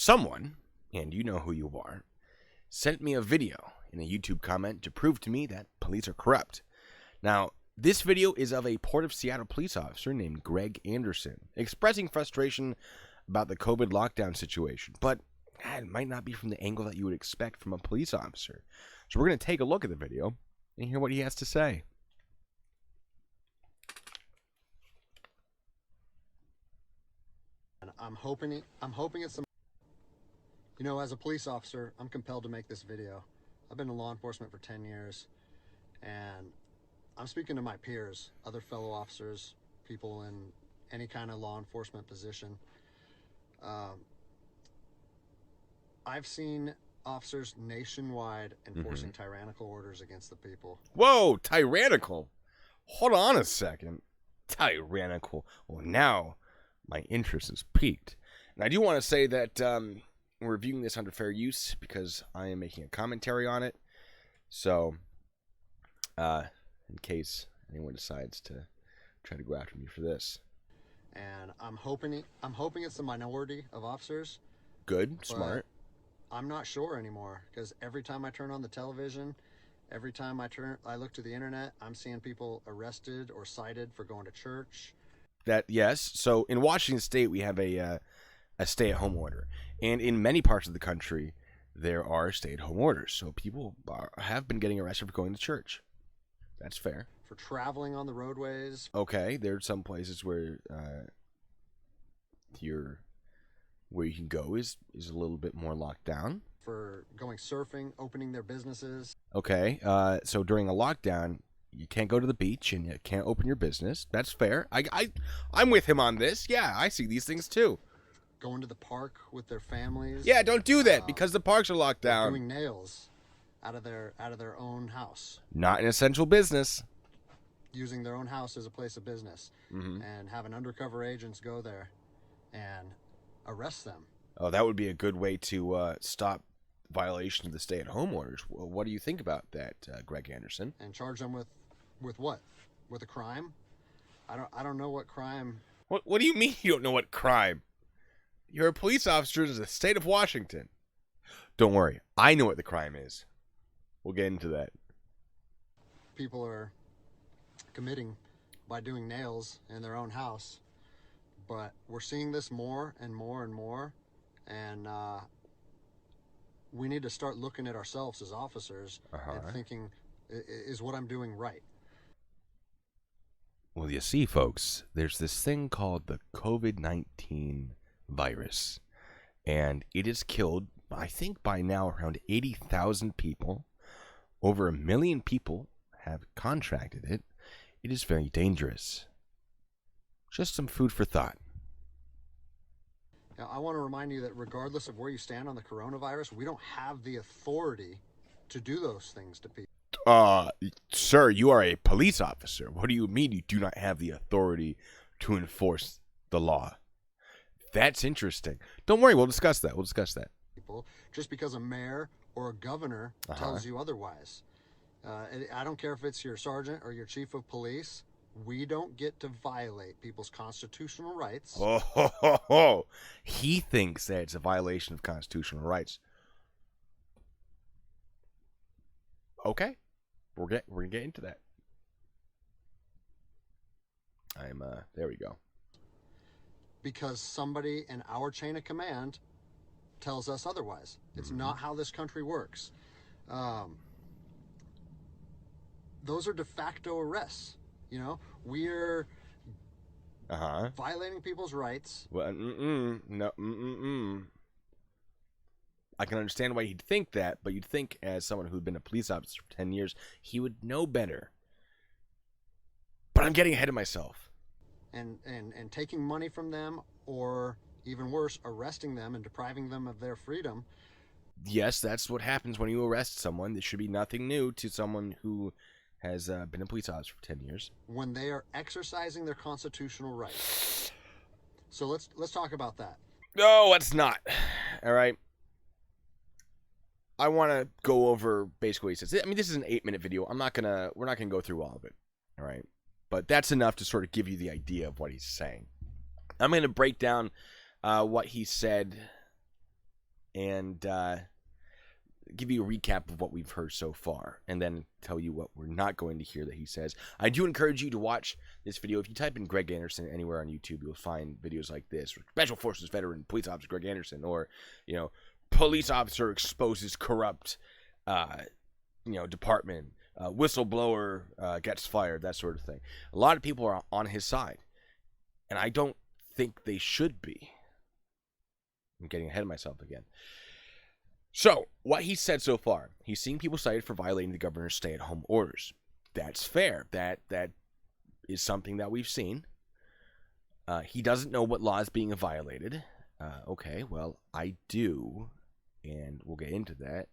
Someone, and you know who you are, sent me a video in a YouTube comment to prove to me that police are corrupt. Now, this video is of a Port of Seattle police officer named Greg Anderson expressing frustration about the COVID lockdown situation, but it might not be from the angle that you would expect from a police officer. So we're going to take a look at the video and hear what he has to say. And I'm hoping it's some. You know, as a police officer, I'm compelled to make this video. I've been in law enforcement for 10 years, and I'm speaking to my peers, other fellow officers, people in any kind of law enforcement position. I've seen officers nationwide enforcing tyrannical orders against the people. Whoa, tyrannical? Hold on a second. Tyrannical. Well, now my interest is piqued. And I do want to say that we're reviewing this under fair use because I am making a commentary on it. So, in case anyone decides to try to go after me for this. And I'm hoping it's a minority of officers. Good, smart. I'm not sure anymore, because every time I turn on the television, every time I look to the internet, I'm seeing people arrested or cited for going to church. Yes. So in Washington State, we have a stay-at-home order, and in many parts of the country, there are stay-at-home orders. So people have been getting arrested for going to church. That's fair. For traveling on the roadways. Okay, there's some places where where you can go is a little bit more locked down. For going surfing, opening their businesses. Okay, so during a lockdown, you can't go to the beach and you can't open your business. That's fair. I'm with him on this. Yeah, I see these things too. Going to the park with their families. Yeah, don't do that because the parks are locked down. Doing nails out of their own house. Not an essential business. Using their own house as a place of business. And having undercover agents go there and arrest them. Oh, that would be a good way to stop violation of the stay-at-home orders. What do you think about that, Greg Anderson? And charge them with what? With a crime? I don't know what crime. What do you mean you don't know what crime? You're a police officer in the state of Washington. Don't worry, I know what the crime is. We'll get into that. People are committing by doing nails in their own house. But we're seeing this more and more and more, and we need to start looking at ourselves as officers and thinking, is what I'm doing right? Well, you see, folks, there's this thing called the COVID-19 virus, and it has killed, I think by now, around 80,000 people. Over 1 million people have contracted it. It is very dangerous. Just some food for thought. Now, I want to remind you that regardless of where you stand on the coronavirus, we don't have the authority to do those things to people. Sir, you are a police officer. What do you mean you do not have the authority to enforce the law? That's interesting. Don't worry, we'll discuss that. People, just because a mayor or a governor tells you otherwise. I don't care if it's your sergeant or your chief of police. We don't get to violate people's constitutional rights. Oh. He thinks that it's a violation of constitutional rights. Okay. We're going to get into that. There we go. Because somebody in our chain of command tells us otherwise. It's not how this country works. Those are de facto arrests. You know, we're violating people's rights. Well, no. I can understand why he'd think that, but you'd think as someone who'd been a police officer for 10 years, he would know better. But I'm getting ahead of myself. And taking money from them, or even worse, arresting them and depriving them of their freedom. Yes, that's what happens when you arrest someone. This should be nothing new to someone who has been a police officer for 10 years. When they are exercising their constitutional rights. So let's talk about that. No, let's not. All right. I want to go over basically what he says. I mean, this is an 8-minute video. We're not gonna go through all of it. All right. But that's enough to sort of give you the idea of what he's saying. I'm going to break down what he said and give you a recap of what we've heard so far, and then tell you what we're not going to hear that he says. I do encourage you to watch this video. If you type in Greg Anderson anywhere on YouTube, you'll find videos like this: Special Forces veteran police officer Greg Anderson, or police officer exposes corrupt department, whistleblower gets fired, that sort of thing. A lot of people are on his side, and I don't think they should be. I'm getting ahead of myself again. So, what he said so far, he's seeing people cited for violating the governor's stay-at-home orders. That's fair. That is something that we've seen. He doesn't know what law is being violated. Okay, well, I do, and we'll get into that.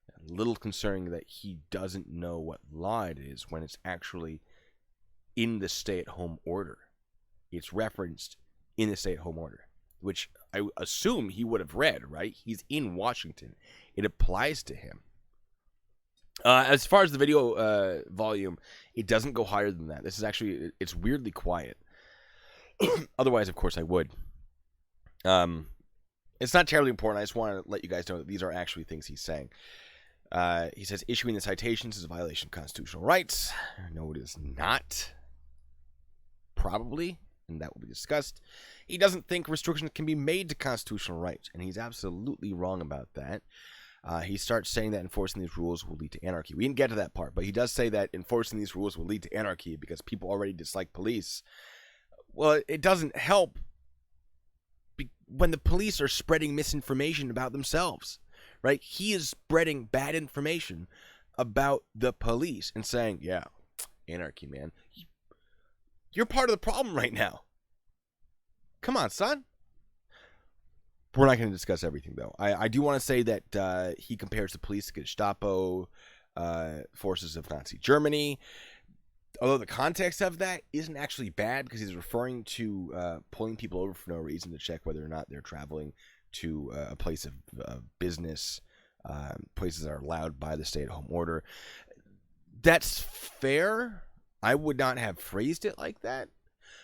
A little concerning that he doesn't know what law it is when it's actually in the stay-at-home order. It's referenced in the stay-at-home order, which I assume he would have read, right? He's in Washington. It applies to him. As far as the video volume, it doesn't go higher than that. This is actually, it's weirdly quiet. Otherwise, of course, I would. It's not terribly important. I just want to let you guys know that these are actually things he's saying. He says, issuing the citations is a violation of constitutional rights. No, it is not. Probably. And that will be discussed. He doesn't think restrictions can be made to constitutional rights, and he's absolutely wrong about that. He starts saying that enforcing these rules will lead to anarchy. We didn't get to that part, but he does say that enforcing these rules will lead to anarchy because people already dislike police. Well, it doesn't help when the police are spreading misinformation about themselves, right? He is spreading bad information about the police and saying, yeah, anarchy, man. You're part of the problem right now. Come on, son. We're not going to discuss everything, though. I do want to say that he compares the police to Gestapo forces of Nazi Germany. Although the context of that isn't actually bad, because he's referring to pulling people over for no reason to check whether or not they're traveling to a place of business, places that are allowed by the stay-at-home order. That's fair. I would not have phrased it like that.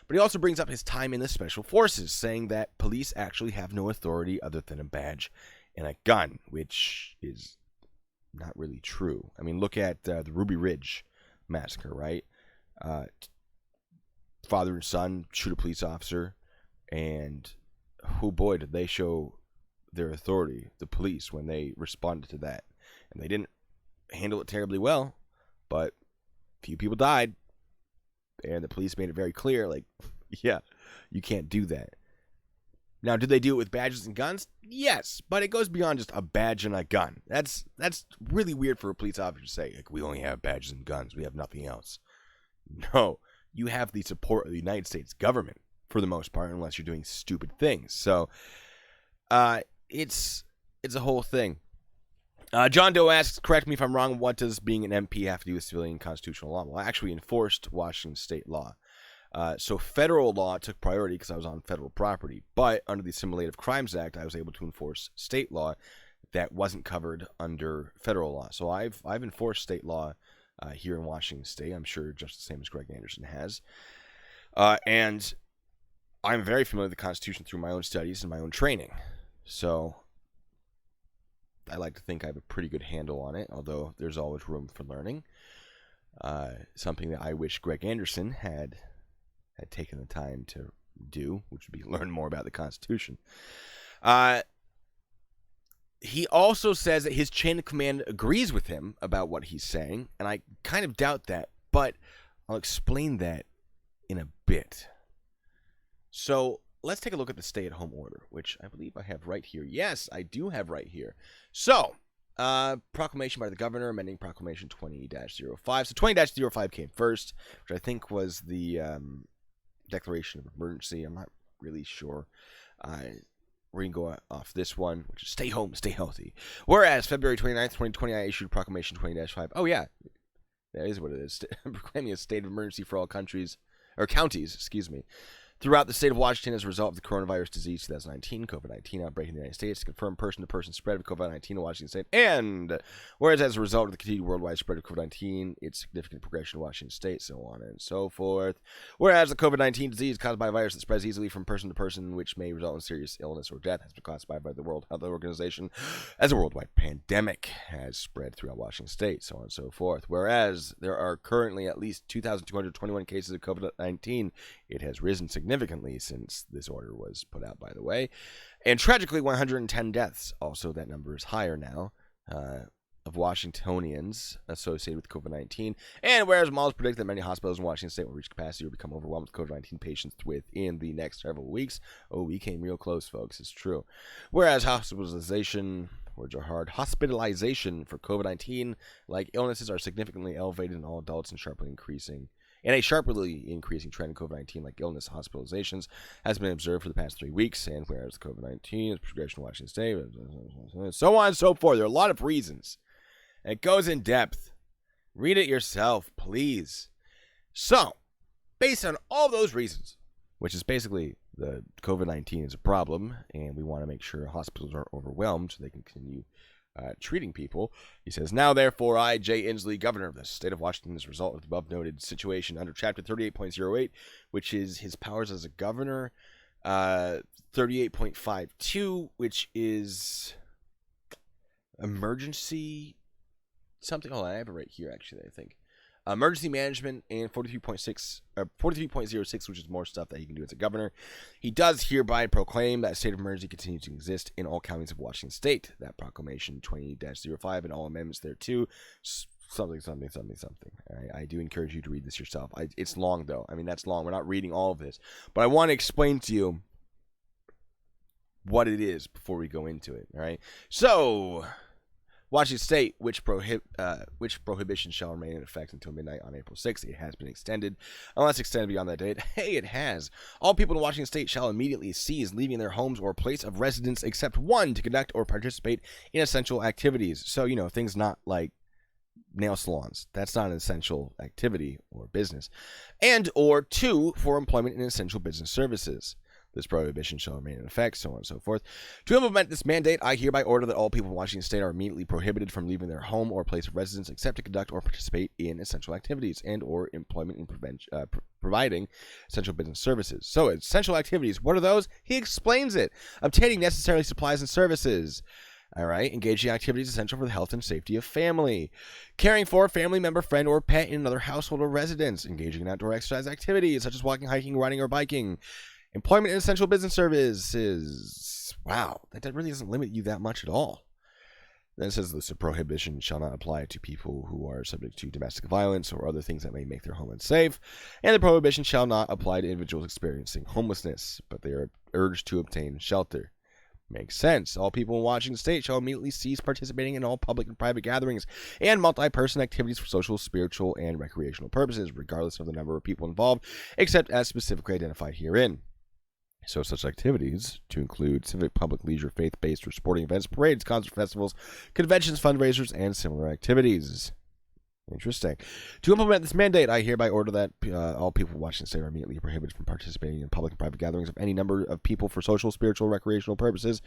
But he also brings up his time in the special forces, saying that police actually have no authority other than a badge and a gun, which is not really true. I mean, look at the Ruby Ridge massacre, right? Father and son shoot a police officer, and oh boy, did they show their authority, the police, when they responded to that. And they didn't handle it terribly well, but a few people died. And the police made it very clear, like, yeah, you can't do that. Now, did they do it with badges and guns? Yes, but it goes beyond just a badge and a gun. That's really weird for a police officer to say, like, we only have badges and guns. We have nothing else. No, you have the support of the United States government, for the most part, unless you're doing stupid things. So, it's a whole thing. John Doe asks, correct me if I'm wrong, what does being an MP have to do with civilian constitutional law? Well, I actually enforced Washington state law. So federal law took priority because I was on federal property. But under the Assimilative Crimes Act, I was able to enforce state law that wasn't covered under federal law. So I've enforced state law here in Washington state. I'm sure just the same as Greg Anderson has. And I'm very familiar with the Constitution through my own studies and my own training. So I like to think I have a pretty good handle on it, although there's always room for learning. Something that I wish Greg Anderson had taken the time to do, which would be learn more about the Constitution. He also says that his chain of command agrees with him about what he's saying, and I kind of doubt that, but I'll explain that in a bit. So let's take a look at the stay-at-home order, which I believe I have right here. Yes, I do have right here. So, proclamation by the governor, amending proclamation 20-05. So 20-05 came first, which I think was the declaration of emergency. I'm not really sure. We're going to go off this one, which is stay home, stay healthy. Whereas February 29th, 2020, I issued proclamation 20-5. Oh, yeah. That is what it is. Proclaiming a state of emergency for all countries, or counties, excuse me. throughout the state of Washington as a result of the coronavirus disease 2019 COVID-19 outbreak in the United States, confirmed person-to-person spread of COVID-19 in Washington State, and whereas as a result of the continued worldwide spread of COVID-19, its significant progression in Washington State, so on and so forth. Whereas the COVID-19 disease caused by a virus that spreads easily from person to person, which may result in serious illness or death, has been classified by the World Health Organization as a worldwide pandemic, has spread throughout Washington State, so on and so forth. Whereas there are currently at least 2,221 cases of COVID-19, it has risen significantly since this order was put out, by the way. And tragically, 110 deaths. Also, that number is higher now, of Washingtonians associated with COVID-19. And whereas models predict that many hospitals in Washington State will reach capacity or become overwhelmed with COVID-19 patients within the next several weeks. Oh, we came real close, folks. It's true. Whereas hospitalization for COVID-19 like illnesses are significantly elevated in all adults and a sharply increasing trend in COVID-19 like illness hospitalizations has been observed for the past 3 weeks. And whereas COVID-19 is progression in Washington State, so on and so forth. There are a lot of reasons. It goes in depth. Read it yourself, please. So, based on all those reasons, which is basically the COVID-19 is a problem, and we want to make sure hospitals aren't overwhelmed so they can continue treating people. He says, now therefore I, Jay Inslee, governor of the state of Washington, as a result of the above noted situation under chapter 38.08, which is his powers as a governor, 38.52, which is emergency something. Hold on, I have it right here, actually, I think. Emergency management, and 43.06, which is more stuff that he can do as a governor. He does hereby proclaim that a state of emergency continues to exist in all counties of Washington State. That proclamation 20-05 and all amendments thereto. Something. I do encourage you to read this yourself. It's long, though. I mean, that's long. We're not reading all of this. But I want to explain to you what it is before we go into it. All right? So, Washington State, which prohibition shall remain in effect until midnight on April 6th. It has been extended. Unless extended beyond that date, hey, it has. All people in Washington State shall immediately cease leaving their homes or place of residence except one to conduct or participate in essential activities. So, things not like nail salons. That's not an essential activity or business. And or two, for employment in essential business services. This prohibition shall remain in effect, so on and so forth. To implement this mandate, I hereby order that all people in Washington State are immediately prohibited from leaving their home or place of residence except to conduct or participate in essential activities and or employment in providing essential business services. So, essential activities, what are those? He explains it. Obtaining necessary supplies and services. All right, engaging in activities essential for the health and safety of family. Caring for a family member, friend, or pet in another household or residence. Engaging in outdoor exercise activities such as walking, hiking, riding, or biking. Employment in essential business services. Wow, that really doesn't limit you that much at all. Then it says this prohibition shall not apply to people who are subject to domestic violence or other things that may make their home unsafe. And the prohibition shall not apply to individuals experiencing homelessness, but they are urged to obtain shelter. Makes sense. All people in Washington State shall immediately cease participating in all public and private gatherings and multi-person activities for social, spiritual, and recreational purposes, regardless of the number of people involved, except as specifically identified herein. So such activities to include civic, public, leisure, faith-based, or sporting events, parades, concert festivals, conventions, fundraisers, and similar activities. Interesting. To implement this mandate, I hereby order that all people in Washington State are immediately prohibited from participating in public and private gatherings of any number of people for social, spiritual, recreational purposes.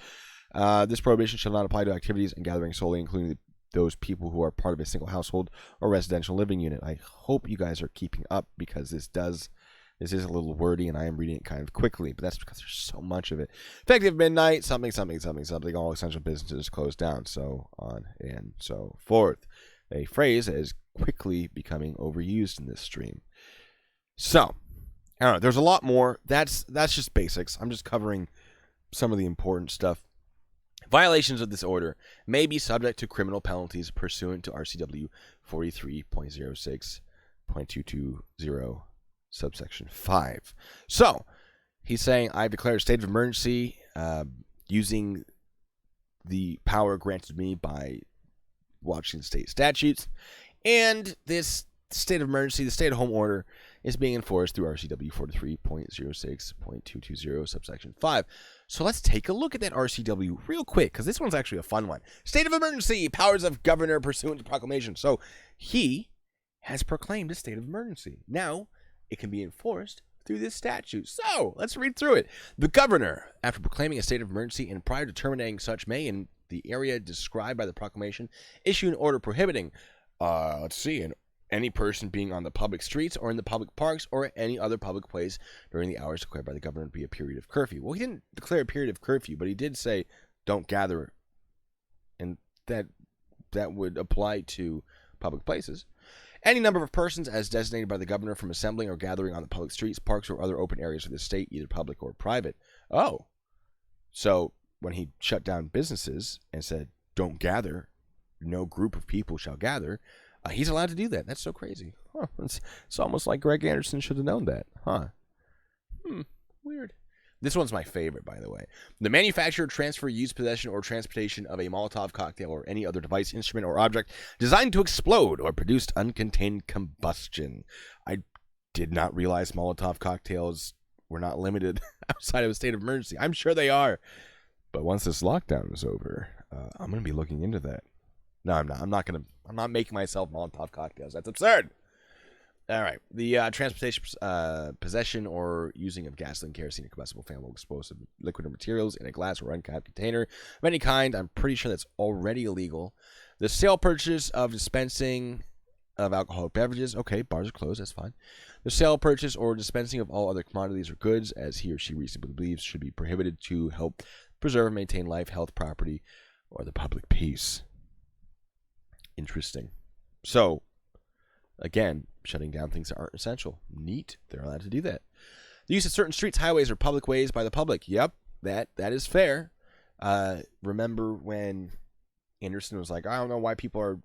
This prohibition shall not apply to activities and gatherings solely, including those people who are part of a single household or residential living unit. I hope you guys are keeping up because this is a little wordy, and I am reading it kind of quickly, but that's because there's so much of it. Effective midnight, something, all essential businesses closed down, so on and so forth. A phrase that is quickly becoming overused in this stream. So, I don't know, there's a lot more. That's just basics. I'm just covering some of the important stuff. Violations of this order may be subject to criminal penalties pursuant to RCW 43.06.220. Subsection 5. So, he's saying, I've declared a state of emergency using the power granted me by Washington State statutes, and this state of emergency, the stay-at-home order, is being enforced through RCW 43.06.220, subsection 5. So let's take a look at that RCW real quick, because this one's actually a fun one. State of emergency, powers of governor pursuant to proclamation. So, he has proclaimed a state of emergency. Now, it can be enforced through this statute. So let's read through it. The governor, after proclaiming a state of emergency and prior to terminating such, may, in the area described by the proclamation, issue an order prohibiting, any person being on the public streets or in the public parks or any other public place during the hours declared by the governor to be a period of curfew. Well, he didn't declare a period of curfew, but he did say don't gather, and that would apply to public places. Any number of persons as designated by the governor from assembling or gathering on the public streets, parks, or other open areas of the state, either public or private. Oh, so when he shut down businesses and said, don't gather, no group of people shall gather, he's allowed to do that. That's so crazy. Huh. It's almost like Greg Anderson should have known that. Huh. Weird. This one's my favorite, by the way. The manufacture, transfer, use, possession, or transportation of a Molotov cocktail or any other device, instrument, or object designed to explode or produce uncontained combustion. I did not realize Molotov cocktails were not limited outside of a state of emergency. I'm sure they are. But once this lockdown is over, I'm going to be looking into that. No, I'm not. I'm not making myself Molotov cocktails. That's absurd. All right. The transportation, possession, or using of gasoline, kerosene, or combustible, flammable, explosive, liquid, or materials in a glass or uncapped container of any kind. I'm pretty sure that's already illegal. The sale, purchase of dispensing of alcoholic beverages. Okay, bars are closed. That's fine. The sale, purchase, or dispensing of all other commodities or goods, as he or she reasonably believes, should be prohibited to help preserve and maintain life, health, property, or the public peace. Interesting. So, again, shutting down things that aren't essential. Neat. They're allowed to do that. The use of certain streets, highways, or public ways by the public. Yep, that is fair. Remember when Anderson was like, I don't know why people are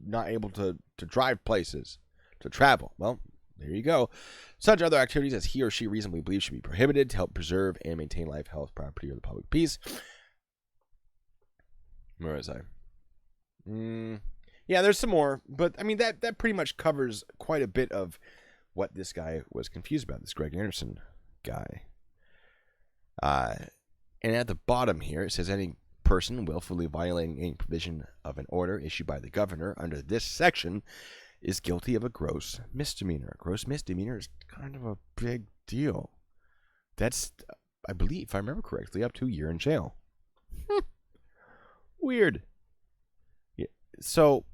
not able to drive places, to travel. Well, there you go. Such other activities as he or she reasonably believes should be prohibited to help preserve and maintain life, health, property, or the public peace. Where was I? Yeah, there's some more, but I mean that pretty much covers quite a bit of what this guy was confused about, this Greg Anderson guy. And at the bottom here, it says any person willfully violating any provision of an order issued by the governor under this section is guilty of a gross misdemeanor. A gross misdemeanor is kind of a big deal. That's, I believe, if I remember correctly, up to a year in jail. Weird. Yeah. So,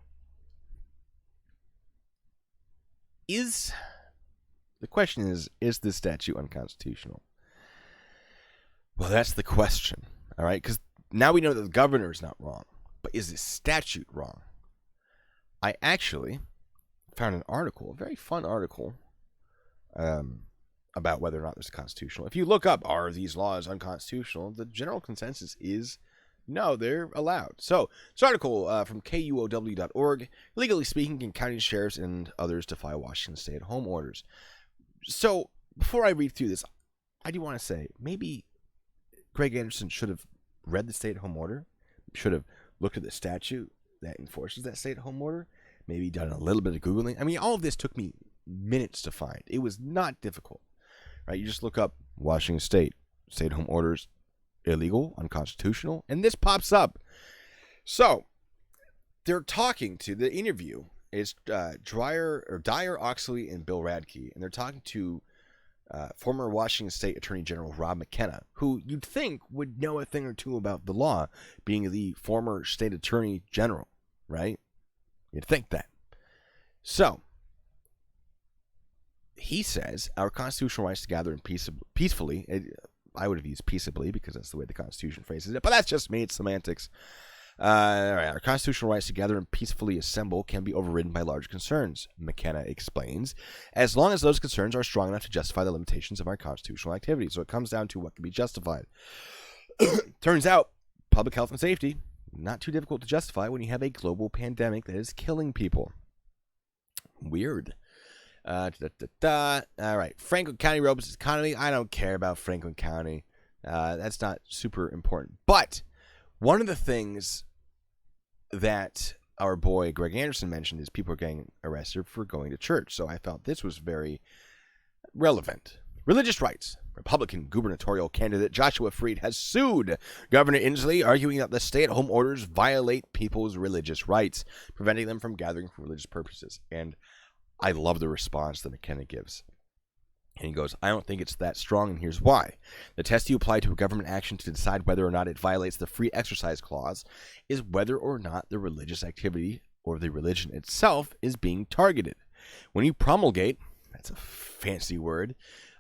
the question is this statute unconstitutional? Well, that's the question, all right? Because now we know that the governor is not wrong, but is this statute wrong? I actually found an article, a very fun article, about whether or not this is constitutional. If you look up, are these laws unconstitutional, the general consensus is no, they're allowed. So, this article from KUOW.org, legally speaking, can county sheriffs and others defy Washington stay-at-home orders. So, before I read through this, I do want to say, maybe Greg Anderson should have read the stay-at-home order, should have looked at the statute that enforces that stay-at-home order, maybe done a little bit of Googling. I mean, all of this took me minutes to find. It was not difficult, right? You just look up Washington State, stay-at-home orders, illegal, unconstitutional, and this pops up. So, they're talking to, the interview is Dyer, Oxley, and Bill Radke, and they're talking to former Washington State Attorney General Rob McKenna, who you'd think would know a thing or two about the law, being the former State Attorney General, right? You'd think that. So, he says, our constitutional rights to gather peacefully, I would have used peaceably because that's the way the Constitution phrases it, but that's just me, it's semantics. All right, our constitutional rights to gather and peacefully assemble can be overridden by large concerns, McKenna explains, as long as those concerns are strong enough to justify the limitations of our constitutional activity. So it comes down to what can be justified. Turns out, public health and safety, not too difficult to justify when you have a global pandemic that is killing people. Weird. All right, Franklin County robust economy. I don't care about Franklin County. That's not super important. But one of the things that our boy Greg Anderson mentioned is people are getting arrested for going to church. So I felt this was very relevant. Religious rights. Republican gubernatorial candidate Joshua Freed has sued Governor Inslee, arguing that the stay-at-home orders violate people's religious rights, preventing them from gathering for religious purposes. And I love the response that McKenna gives. And he goes, I don't think it's that strong, and here's why. The test you apply to a government action to decide whether or not it violates the free exercise clause is whether or not the religious activity or the religion itself is being targeted. When you promulgate, that's a fancy word,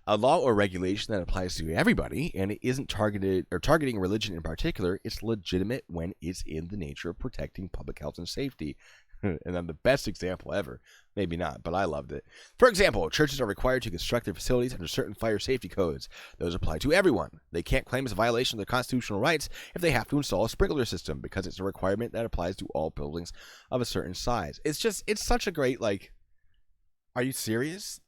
a law or regulation that applies to everybody, and it isn't targeted or targeting religion in particular, it's legitimate when it's in the nature of protecting public health and safety. And I'm the best example ever. Maybe not, but I loved it. For example, churches are required to construct their facilities under certain fire safety codes. Those apply to everyone. They can't claim it's a violation of their constitutional rights if they have to install a sprinkler system because it's a requirement that applies to all buildings of a certain size. It's such a great, are you serious?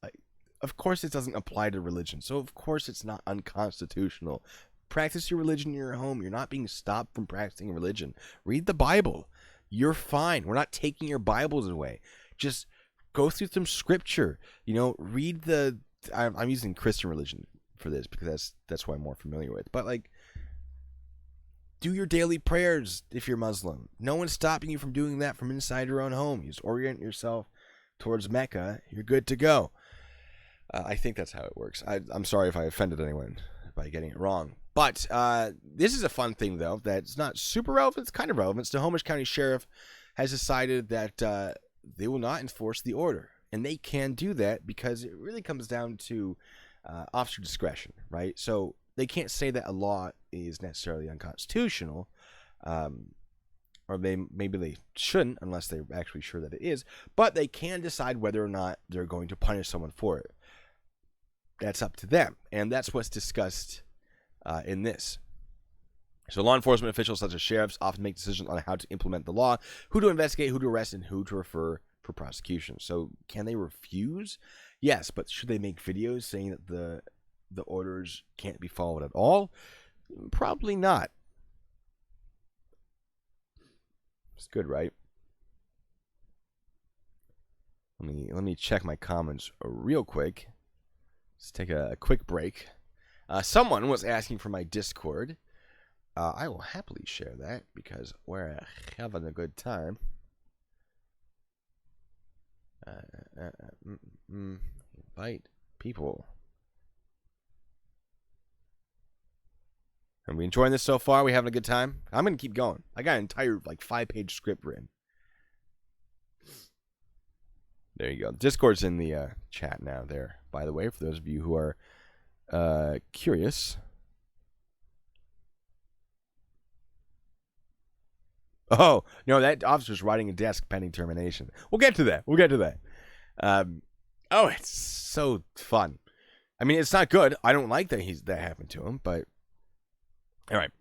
Of course it doesn't apply to religion, so of course it's not unconstitutional. Practice your religion in your home. You're not being stopped from practicing religion. Read the Bible. You're fine. We're not taking your Bibles away. Just go through some scripture. Read the... I'm using Christian religion for this because that's what I'm more familiar with. But, do your daily prayers if you're Muslim. No one's stopping you from doing that from inside your own home. You just orient yourself towards Mecca. You're good to go. I think that's how it works. I'm sorry if I offended anyone by getting it wrong. But this is a fun thing, though, that's not super relevant. It's kind of relevant. Snohomish County Sheriff has decided that they will not enforce the order. And they can do that because it really comes down to officer discretion, right? So they can't say that a law is necessarily unconstitutional, or maybe they shouldn't unless they're actually sure that it is. But they can decide whether or not they're going to punish someone for it. That's up to them. And that's what's discussed in this. So law enforcement officials such as sheriffs often make decisions on how to implement the law, who to investigate, who to arrest, and who to refer for prosecution. So can they refuse? Yes, but should they make videos saying that the orders can't be followed at all? Probably not. It's good, right? Let me check my comments real quick. Let's take a quick break. Someone was asking for my Discord. I will happily share that because we're having a good time. Invite people. Are we enjoying this so far? Are we having a good time? I'm going to keep going. I got an entire 5-page script written. There you go. Discord's in the chat now there, by the way, for those of you who are curious. Oh, no, that officer's riding a desk pending termination. We'll get to that. It's so fun. I mean, it's not good. I don't like that that happened to him, but all right.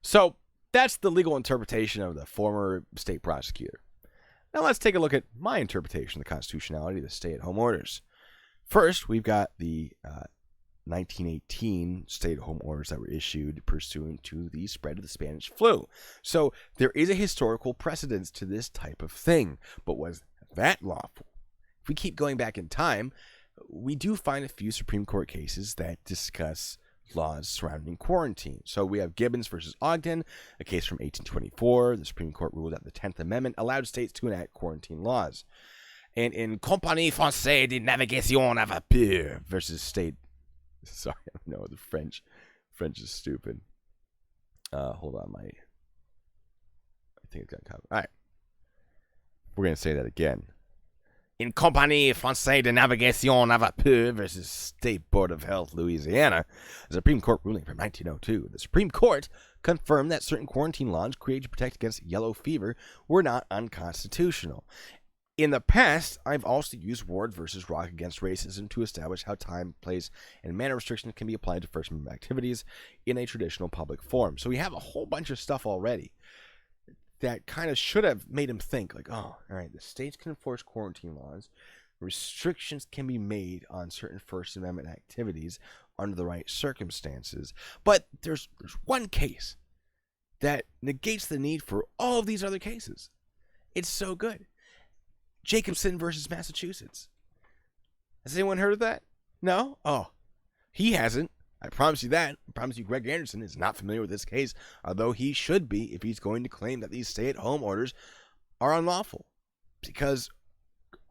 So that's the legal interpretation of the former state prosecutor. Now let's take a look at my interpretation of the constitutionality of the stay-at-home orders. First, we've got the 1918 stay-at-home orders that were issued pursuant to the spread of the Spanish flu. So there is a historical precedence to this type of thing. But was that lawful? If we keep going back in time, we do find a few Supreme Court cases that discuss laws surrounding quarantine. So we have Gibbons versus Ogden, a case from 1824. The Supreme Court ruled that the 10th Amendment allowed states to enact quarantine laws. And in Compagnie Française de Navigation à Vapeur versus state... Sorry, I don't know, the French is stupid. Hold on, I think it's got covered. All right. We're going to say that again. In Compagnie Française de Navigation à Vapeur versus State Board of Health, Louisiana, a Supreme Court ruling from 1902, the Supreme Court confirmed that certain quarantine laws created to protect against yellow fever were not unconstitutional. In the past, I've also used Ward versus Rock against racism to establish how time, place, and manner restrictions can be applied to First Amendment activities in a traditional public forum. So we have a whole bunch of stuff already that kind of should have made him think, all right, the states can enforce quarantine laws. Restrictions can be made on certain First Amendment activities under the right circumstances. But there's one case that negates the need for all of these other cases. It's so good. Jacobson versus Massachusetts. Has anyone heard of that? No? Oh, he hasn't. I promise you that. I promise you Greg Anderson is not familiar with this case, although he should be if he's going to claim that these stay-at-home orders are unlawful. Because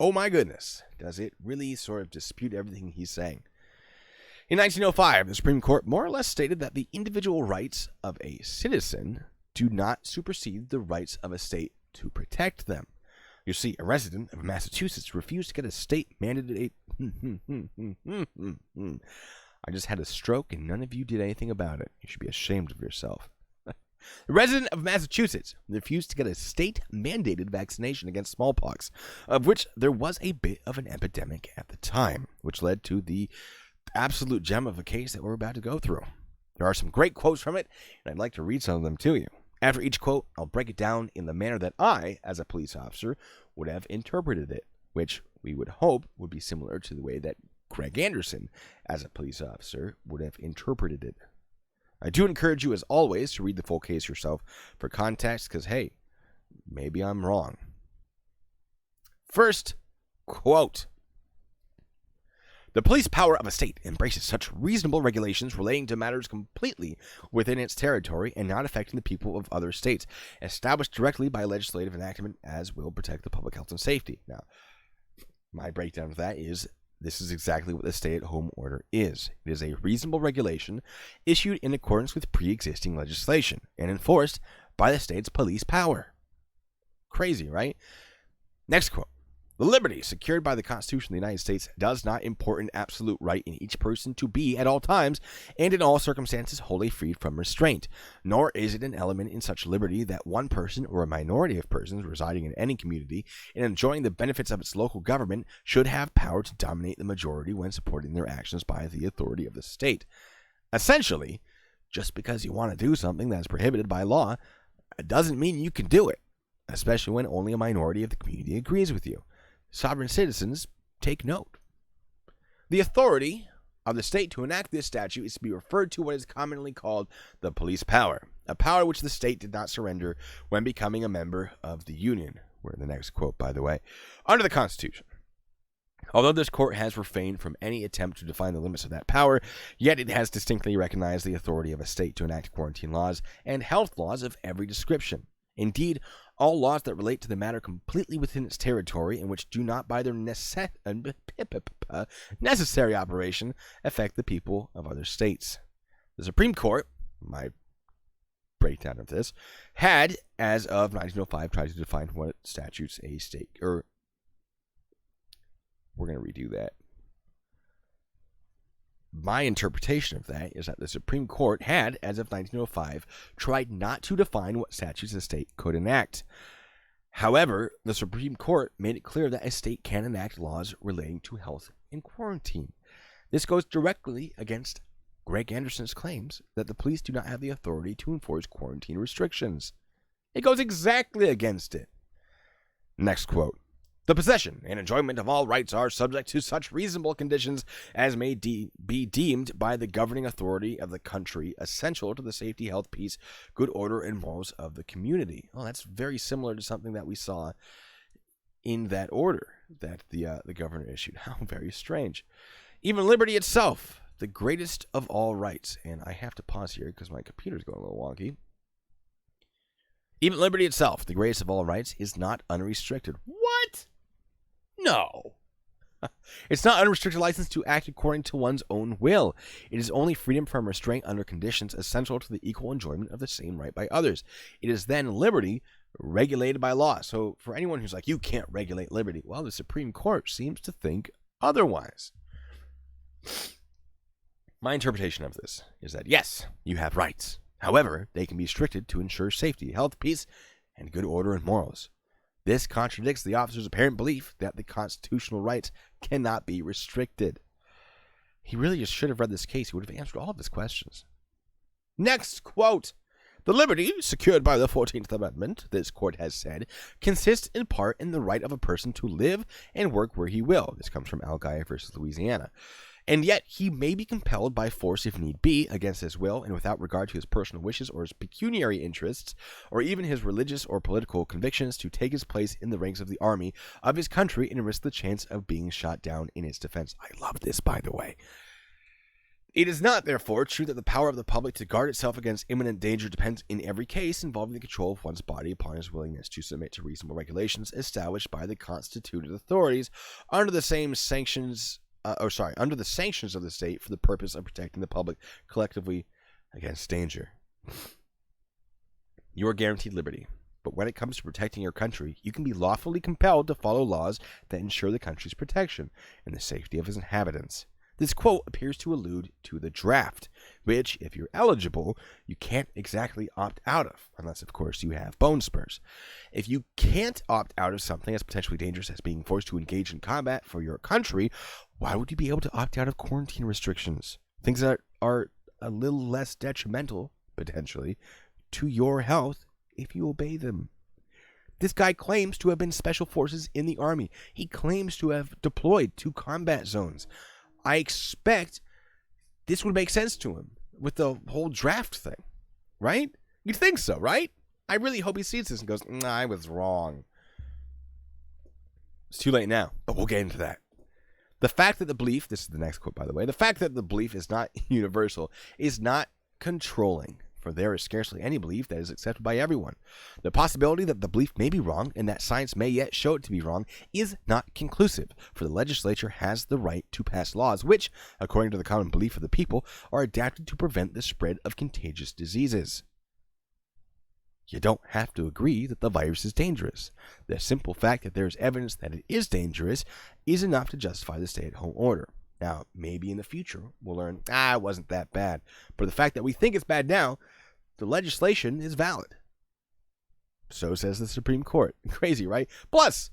oh my goodness, does it really sort of dispute everything he's saying. In 1905, the Supreme Court more or less stated that the individual rights of a citizen do not supersede the rights of a state to protect them. You see, a resident of Massachusetts refused to get a state-mandated... I just had a stroke and none of you did anything about it. You should be ashamed of yourself. The resident of Massachusetts refused to get a state-mandated vaccination against smallpox, of which there was a bit of an epidemic at the time, which led to the absolute gem of a case that we're about to go through. There are some great quotes from it, and I'd like to read some of them to you. After each quote, I'll break it down in the manner that I, as a police officer, would have interpreted it, which we would hope would be similar to the way that Greg Anderson, as a police officer, would have interpreted it. I do encourage you, as always, to read the full case yourself for context, because, hey, maybe I'm wrong. First quote. The police power of a state embraces such reasonable regulations relating to matters completely within its territory and not affecting the people of other states, established directly by legislative enactment as will protect the public health and safety. Now, my breakdown of that is this is exactly what the stay-at-home order is. It is a reasonable regulation issued in accordance with pre-existing legislation and enforced by the state's police power. Crazy, right? Next quote. The liberty secured by the Constitution of the United States does not import an absolute right in each person to be, at all times and in all circumstances, wholly freed from restraint, nor is it an element in such liberty that one person or a minority of persons residing in any community and enjoying the benefits of its local government should have power to dominate the majority when supporting their actions by the authority of the state. Essentially, just because you want to do something that is prohibited by law, it doesn't mean you can do it, especially when only a minority of the community agrees with you. Sovereign citizens, take note. The authority of the state to enact this statute is to be referred to what is commonly called the police power, a power which the state did not surrender when becoming a member of the Union. We're in the next quote, by the way. Under the Constitution. Although this court has refrained from any attempt to define the limits of that power, yet it has distinctly recognized the authority of a state to enact quarantine laws and health laws of every description. Indeed, all laws that relate to the matter completely within its territory and which do not by their necessary operation affect the people of other states. The Supreme Court, my breakdown of this, had, as of 1905, tried to define what statutes a state, or we're going to redo that. My interpretation of that is that the Supreme Court had, as of 1905, tried not to define what statutes a state could enact. However, the Supreme Court made it clear that a state can enact laws relating to health and quarantine. This goes directly against Greg Anderson's claims that the police do not have the authority to enforce quarantine restrictions. It goes exactly against it. Next quote. The possession and enjoyment of all rights are subject to such reasonable conditions as may be deemed by the governing authority of the country essential to the safety, health, peace, good order, and morals of the community. Well, that's very similar to something that we saw in that order that the governor issued. How very strange. Even liberty itself, the greatest of all rights. And I have to pause here because my computer's going a little wonky. Even liberty itself, the greatest of all rights, is not unrestricted. What? No. It's not unrestricted license to act according to one's own will. It is only freedom from restraint under conditions essential to the equal enjoyment of the same right by others. It is then liberty regulated by law. So for anyone who's like, you can't regulate liberty, well, the Supreme Court seems to think otherwise. My interpretation of this is that, yes, you have rights. However, they can be restricted to ensure safety, health, peace, and good order and morals. This contradicts the officer's apparent belief that the constitutional rights cannot be restricted. He really just should have read this case. He would have answered all of his questions. Next quote. The liberty secured by the 14th Amendment, this court has said, consists in part in the right of a person to live and work where he will. This comes from Algaya versus Louisiana. And yet he may be compelled by force if need be, against his will and without regard to his personal wishes or his pecuniary interests, or even his religious or political convictions, to take his place in the ranks of the army of his country and risk the chance of being shot down in its defense. I love this, by the way. It is not, therefore, true that the power of the public to guard itself against imminent danger depends in every case involving the control of one's body upon his willingness to submit to reasonable regulations established by the constituted authorities under the sanctions of the state for the purpose of protecting the public collectively against danger. You are guaranteed liberty, but when it comes to protecting your country, you can be lawfully compelled to follow laws that ensure the country's protection and the safety of its inhabitants. This quote appears to allude to the draft, which, if you're eligible, you can't exactly opt out of, unless, of course, you have bone spurs. If you can't opt out of something as potentially dangerous as being forced to engage in combat for your country, why would you be able to opt out of quarantine restrictions? Things that are a little less detrimental, potentially, to your health if you obey them. This guy claims to have been special forces in the army. He claims to have deployed to combat zones. I expect this would make sense to him with the whole draft thing, right? You'd think so, right? I really hope he sees this and goes, nah, I was wrong. It's too late now, but we'll get into that. The fact that the belief, this is the next quote, by the way, the fact that the belief is not universal is not controlling, for there is scarcely any belief that is accepted by everyone. The possibility that the belief may be wrong and that science may yet show it to be wrong is not conclusive, for the legislature has the right to pass laws which, according to the common belief of the people, are adapted to prevent the spread of contagious diseases. You don't have to agree that the virus is dangerous. The simple fact that there is evidence that it is dangerous is enough to justify the stay-at-home order. Now, maybe in the future, we'll learn, it wasn't that bad. But the fact that we think it's bad now, the legislation is valid. So says the Supreme Court. Crazy, right? Plus,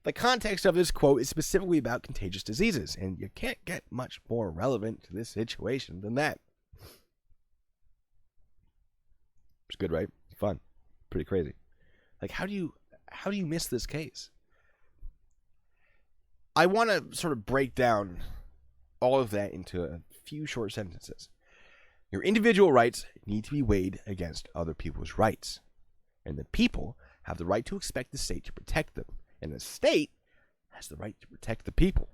the context of this quote is specifically about contagious diseases, and you can't get much more relevant to this situation than that. It's good, right? Fun. Pretty crazy. Like, how do you miss this case? I want to sort of break down all of that into a few short sentences. Your individual rights need to be weighed against other people's rights. And the people have the right to expect the state to protect them. And the state has the right to protect the people.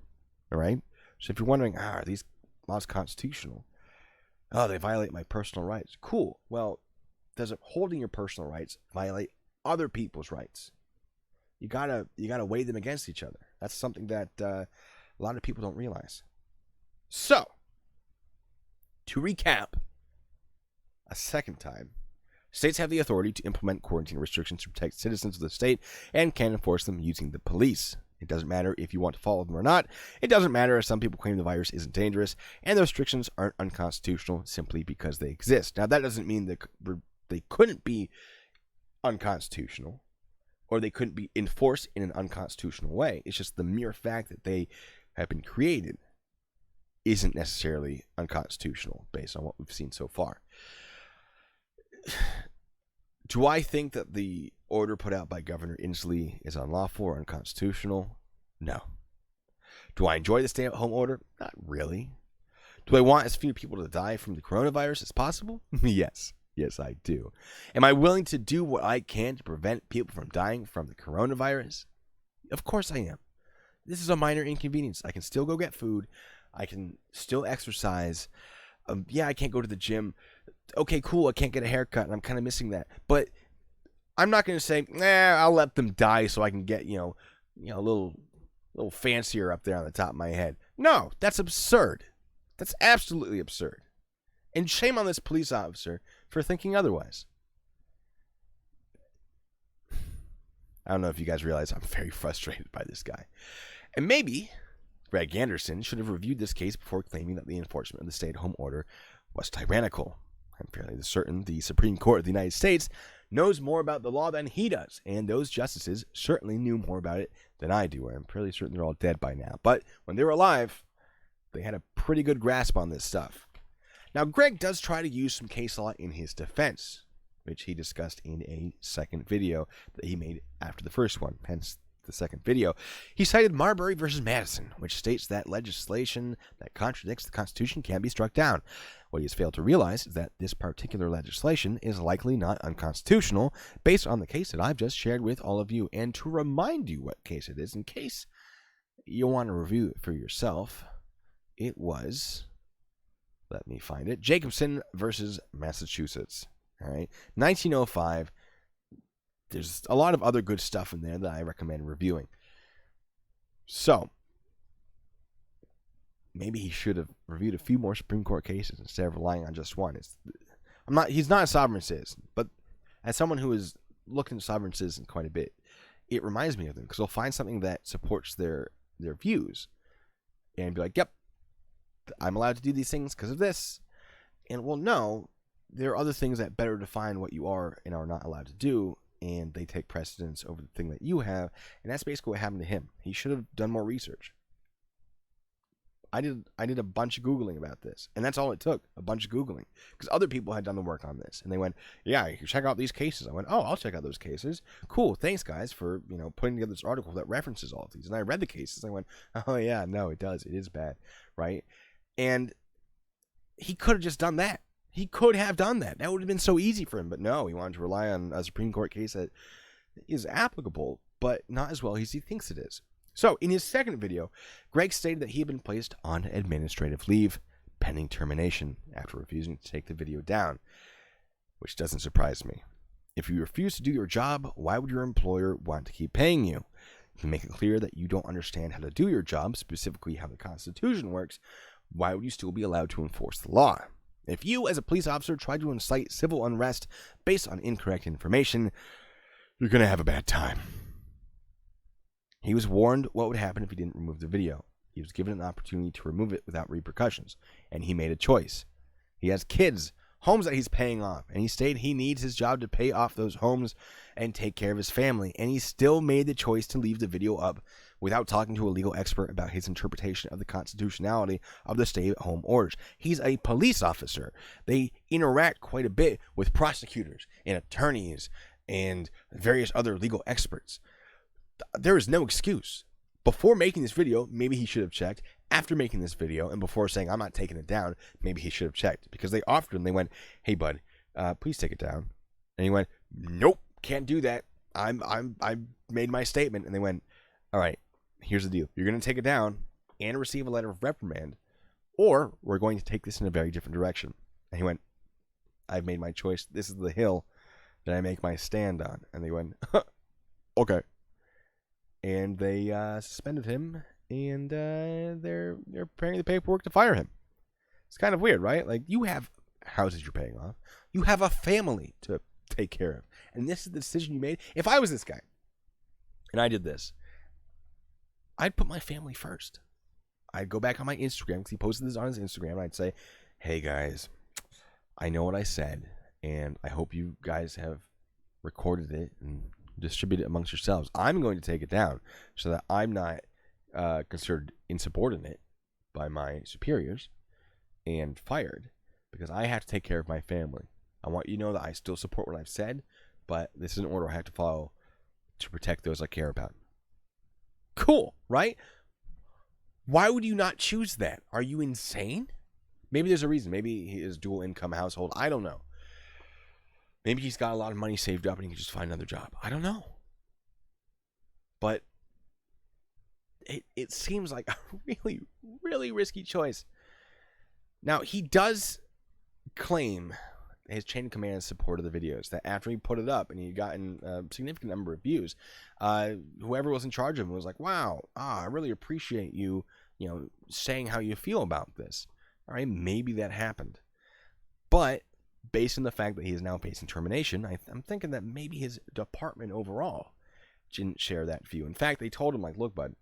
All right? So if you're wondering, are these laws constitutional? Oh, they violate my personal rights. Cool. Well, does it holding your personal rights violate other people's rights? You gotta weigh them against each other. That's something that a lot of people don't realize. So, to recap a second time, states have the authority to implement quarantine restrictions to protect citizens of the state and can enforce them using the police. It doesn't matter if you want to follow them or not. It doesn't matter if some people claim the virus isn't dangerous, and the restrictions aren't unconstitutional simply because they exist. Now, that doesn't mean that they couldn't be unconstitutional or they couldn't be enforced in an unconstitutional way. It's just the mere fact that they have been created isn't necessarily unconstitutional based on what we've seen so far. Do I think that the order put out by Governor Inslee is unlawful or unconstitutional? No. Do I enjoy the stay-at-home order? Not really. Do I want as few people to die from the coronavirus as possible? Yes. Yes, I do. Am I willing to do what I can to prevent people from dying from the coronavirus? Of course I am. This is a minor inconvenience. I can still go get food. I can still exercise. I can't go to the gym. Okay, cool. I can't get a haircut, and I'm kind of missing that. But I'm not going to say, I'll let them die so I can get, a little fancier up there on the top of my head. No, that's absurd. That's absolutely absurd. And shame on this police officer for thinking otherwise. I don't know if you guys realize I'm very frustrated by this guy. And maybe Greg Anderson should have reviewed this case before claiming that the enforcement of the stay-at-home order was tyrannical. I'm fairly certain the Supreme Court of the United States knows more about the law than he does, and those justices certainly knew more about it than I do. I'm fairly certain they're all dead by now. But when they were alive, they had a pretty good grasp on this stuff. Now, Greg does try to use some case law in his defense, which he discussed in a second video that he made after the first one, hence the second video. He cited Marbury versus Madison, which states that legislation that contradicts the Constitution can be struck down. What he has failed to realize is that this particular legislation is likely not unconstitutional based on the case that I've just shared with all of you. And to remind you what case it is, in case you want to review it for yourself, it was Let me find it. Jacobson versus Massachusetts. All right. 1905. There's a lot of other good stuff in there that I recommend reviewing. So, maybe he should have reviewed a few more Supreme Court cases instead of relying on just one. He's not a sovereign citizen, but as someone who has looked into sovereign citizens quite a bit, it reminds me of them because they'll find something that supports their views and be like, yep, I'm allowed to do these things because of this. And well, no, there are other things that better define what you are and are not allowed to do, and they take precedence over the thing that you have, and that's basically what happened to him. He should have done more research. I did a bunch of Googling about this, and that's all it took, a bunch of Googling, because other people had done the work on this, and they went, yeah, you can check out these cases. I went, oh, I'll check out those cases. Cool, thanks, guys, for putting together this article that references all of these. And I read the cases, and I went, oh, yeah, no, it does. It is bad, right? And he could have just done that. He could have done that. That would have been so easy for him, but no, he wanted to rely on a Supreme Court case that is applicable, but not as well as he thinks it is. So, in his second video, Greg stated that he had been placed on administrative leave pending termination after refusing to take the video down, which doesn't surprise me. If you refuse to do your job, why would your employer want to keep paying you? To make it clear that you don't understand how to do your job, specifically how the Constitution works, why would you still be allowed to enforce the law? If you, as a police officer, try to incite civil unrest based on incorrect information, you're going to have a bad time. He was warned what would happen if he didn't remove the video. He was given an opportunity to remove it without repercussions, and he made a choice. He has kids, homes that he's paying off, and he stated he needs his job to pay off those homes and take care of his family, and he still made the choice to leave the video up without talking to a legal expert about his interpretation of the constitutionality of the stay-at-home orders. He's a police officer. They interact quite a bit with prosecutors and attorneys and various other legal experts. There is no excuse. Before making this video, maybe he should have checked. After making this video, and before saying, I'm not taking it down, maybe he should have checked. Because they offered him, they went, hey, bud, please take it down. And he went, nope, can't do that. I made my statement. And they went, all right, here's the deal. You're going to take it down and receive a letter of reprimand, or we're going to take this in a very different direction. And he went, I've made my choice. This is the hill that I make my stand on. And they went, okay. And they suspended him, and they're preparing the paperwork to fire him. It's kind of weird, right? Like, you have houses you're paying off. You have a family to take care of. And this is the decision you made. If I was this guy, and I did this, I'd put my family first. I'd go back on my Instagram, because he posted this on his Instagram, and I'd say, hey, guys, I know what I said, and I hope you guys have recorded it and distribute it amongst yourselves. I'm going to take it down so that I'm not considered insubordinate by my superiors and fired, because I have to take care of my family. I want you to know that I still support what I've said, but this is an order I have to follow to protect those I care about. Cool, right? Why would you not choose that? Are you insane? Maybe there's a reason. Maybe he is dual income household. I don't know. Maybe he's got a lot of money saved up and he can just find another job. I don't know. But it seems like a really, really risky choice. Now, he does claim his chain of command support of the videos, that after he put it up and he gotten a significant number of views, whoever was in charge of him was like, wow, I really appreciate you, saying how you feel about this. All right, maybe that happened. But based on the fact that he is now facing termination, I'm thinking that maybe his department overall didn't share that view. In fact, they told him, like, look, bud,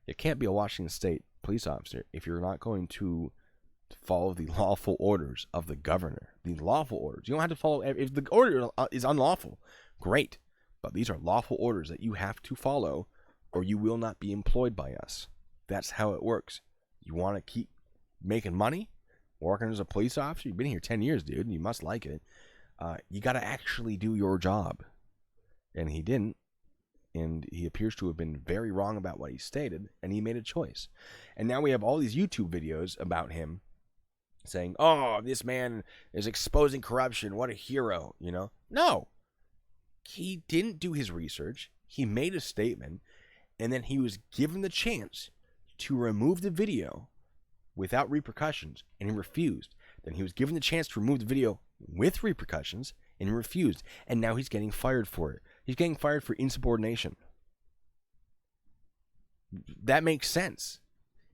you can't be a Washington State police officer if you're not going to follow the lawful orders of the governor. The lawful orders. You don't have to follow. If the order is unlawful, great. But these are lawful orders that you have to follow, or you will not be employed by us. That's how it works. You want to keep making money? Working as a police officer? You've been here 10 years, dude, and you must like it. You got to actually do your job. And he didn't. And he appears to have been very wrong about what he stated, and he made a choice. And now we have all these YouTube videos about him saying, oh, this man is exposing corruption. What a hero, No. He didn't do his research. He made a statement, and then he was given the chance to remove the video without repercussions, and he refused. Then he was given the chance to remove the video with repercussions, and he refused. And now he's getting fired for it. He's getting fired for insubordination. That makes sense.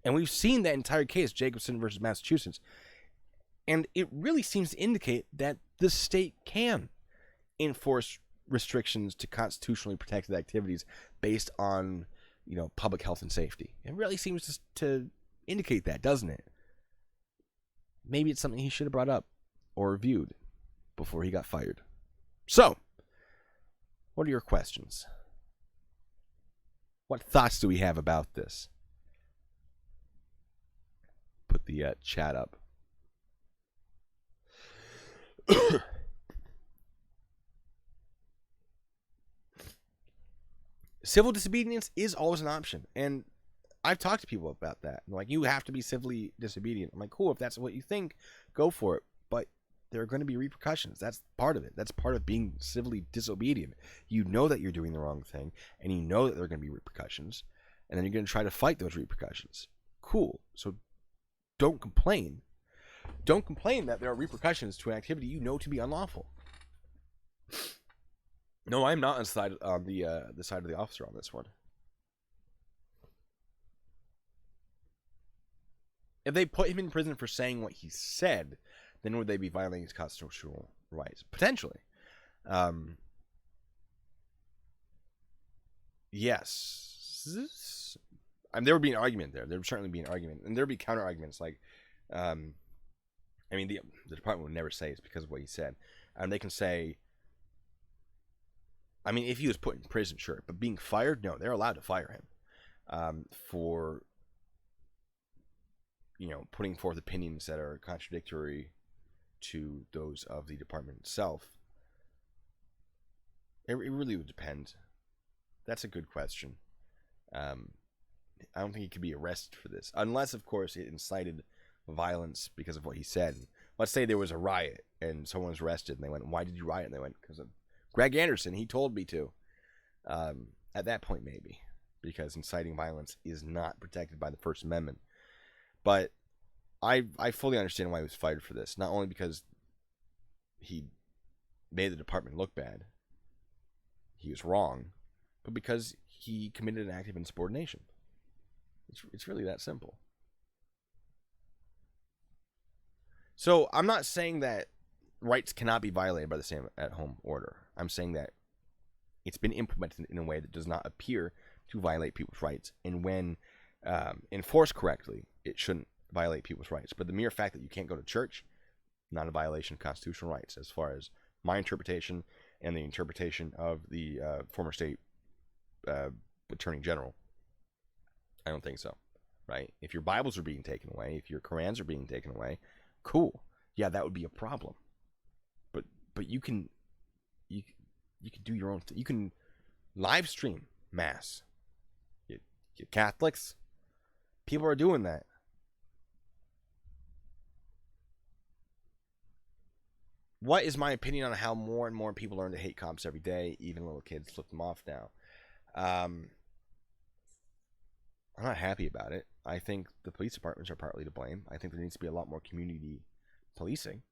And we've seen that entire case, Jacobson versus Massachusetts. And it really seems to indicate that the state can enforce restrictions to constitutionally protected activities based on, public health and safety. It really seems to indicate that, doesn't it? Maybe it's something he should have brought up or reviewed before he got fired. So, what are your questions? What thoughts do we have about this? Put the chat up. Civil disobedience is always an option, and I've talked to people about that. Like, you have to be civilly disobedient. I'm like, cool, if that's what you think, go for it. But there are going to be repercussions. That's part of it. That's part of being civilly disobedient. You know that you're doing the wrong thing, and you know that there are going to be repercussions, and then you're going to try to fight those repercussions. Cool. So don't complain. Don't complain that there are repercussions to an activity you know to be unlawful. No, I'm not on the side of the officer on this one. If they put him in prison for saying what he said, then would they be violating his constitutional rights? Potentially. Yes. There would be an argument there. There would certainly be an argument. And there would be counter arguments. Like, the department would never say it's because of what he said. They can say, if he was put in prison, sure. But being fired, no, they're allowed to fire him for, putting forth opinions that are contradictory to those of the department itself. It really would depend. That's a good question. I don't think he could be arrested for this. Unless, of course, it incited violence because of what he said. Let's say there was a riot and someone was arrested and they went, why did you riot? And they went, because of Greg Anderson, he told me to. At that point, maybe. Because inciting violence is not protected by the First Amendment. But I fully understand why he was fired for this. Not only because he made the department look bad. He was wrong. But because he committed an act of insubordination. It's really that simple. So I'm not saying that rights cannot be violated by the stay-at-home order. I'm saying that it's been implemented in a way that does not appear to violate people's rights. And when enforced correctly, it shouldn't violate people's rights. But the mere fact that you can't go to church, not a violation of constitutional rights, as far as my interpretation and the interpretation of the former state attorney general. I don't think so, right? If your Bibles are being taken away, if your Korans are being taken away, cool. Yeah, that would be a problem. But you can do your own thing. You can live stream mass. You Catholics, people are doing that. What is my opinion on how more and more people learn to hate cops every day? Even little kids flip them off now. I'm not happy about it. I think the police departments are partly to blame. I think there needs to be a lot more community policing.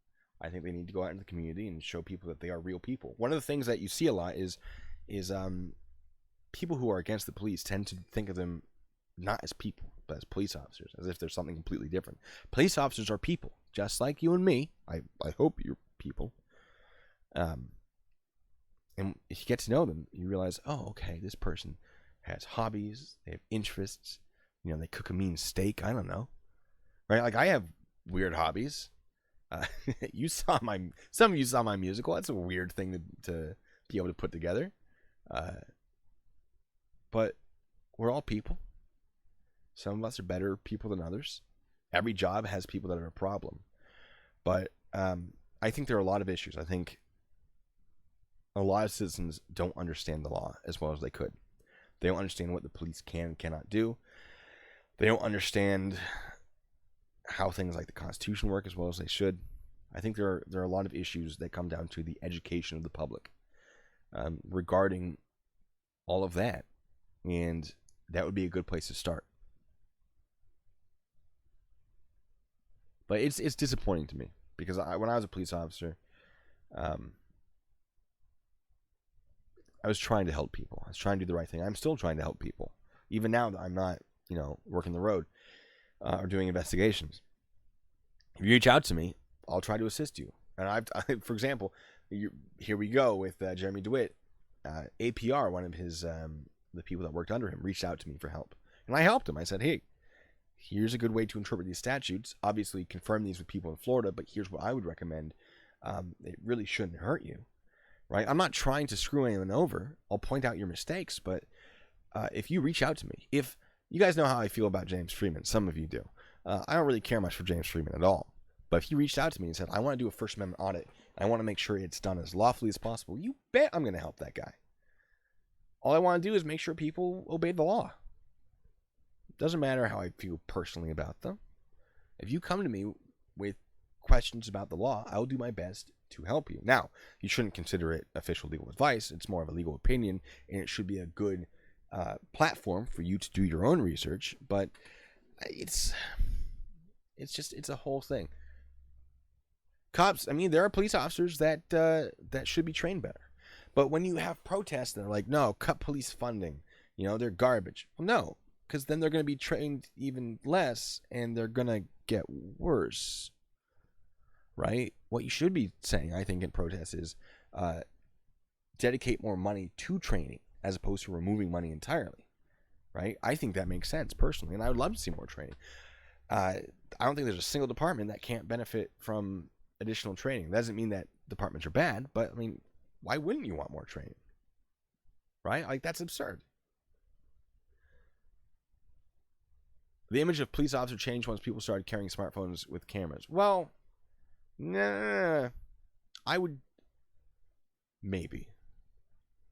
I think they need to go out into the community and show people that they are real people. One of the things that you see a lot is people who are against the police tend to think of them not as people, but as police officers, as if they're something completely different. Police officers are people, just like you and me. I hope you're people. And if you get to know them, you realize, oh, okay, this person has hobbies, they have interests, they cook a mean steak, I don't know. Right? Like, I have weird hobbies. Some of you saw my musical. That's a weird thing to be able to put together. But we're all people. Some of us are better people than others. Every job has people that are a problem. But I think there are a lot of issues. I think a lot of citizens don't understand the law as well as they could. They don't understand what the police can and cannot do. They don't understand how things like the Constitution work as well as they should. I think there are a lot of issues that come down to the education of the public regarding all of that. And that would be a good place to start. But it's disappointing to me because when I was a police officer, I was trying to help people. I was trying to do the right thing. I'm still trying to help people, even now that I'm not, working the road or doing investigations. If you reach out to me, I'll try to assist you. And for example, here we go with Jeremy DeWitt. APR, one of his the people that worked under him, reached out to me for help, and I helped him. I said, "Hey, here's a good way to interpret these statutes. Obviously, confirm these with people in Florida, but here's what I would recommend. It really shouldn't hurt you, right? I'm not trying to screw anyone over. I'll point out your mistakes, but if you reach out to me, if you guys know how I feel about James Freeman, some of you do. I don't really care much for James Freeman at all. But if he reached out to me and said, I want to do a First Amendment audit, and I want to make sure it's done as lawfully as possible, you bet I'm going to help that guy. All I want to do is make sure people obey the law. It doesn't matter how I feel personally about them. If you come to me with questions about the law, I will do my best to help you. Now, you shouldn't consider it official legal advice. It's more of a legal opinion, and it should be a good platform for you to do your own research. But it's a whole thing. Cops, there are police officers that should be trained better. But when you have protests that are like, no, cut police funding, they're garbage. Well, no, because then they're going to be trained even less, and they're going to get worse, right? What you should be saying, I think, in protests is dedicate more money to training as opposed to removing money entirely, right? I think that makes sense, personally, and I would love to see more training. I don't think there's a single department that can't benefit from additional training. That doesn't mean that departments are bad, but why wouldn't you want more training? Right? That's absurd. The image of police officer changed once people started carrying smartphones with cameras. Well, nah. I would... Maybe.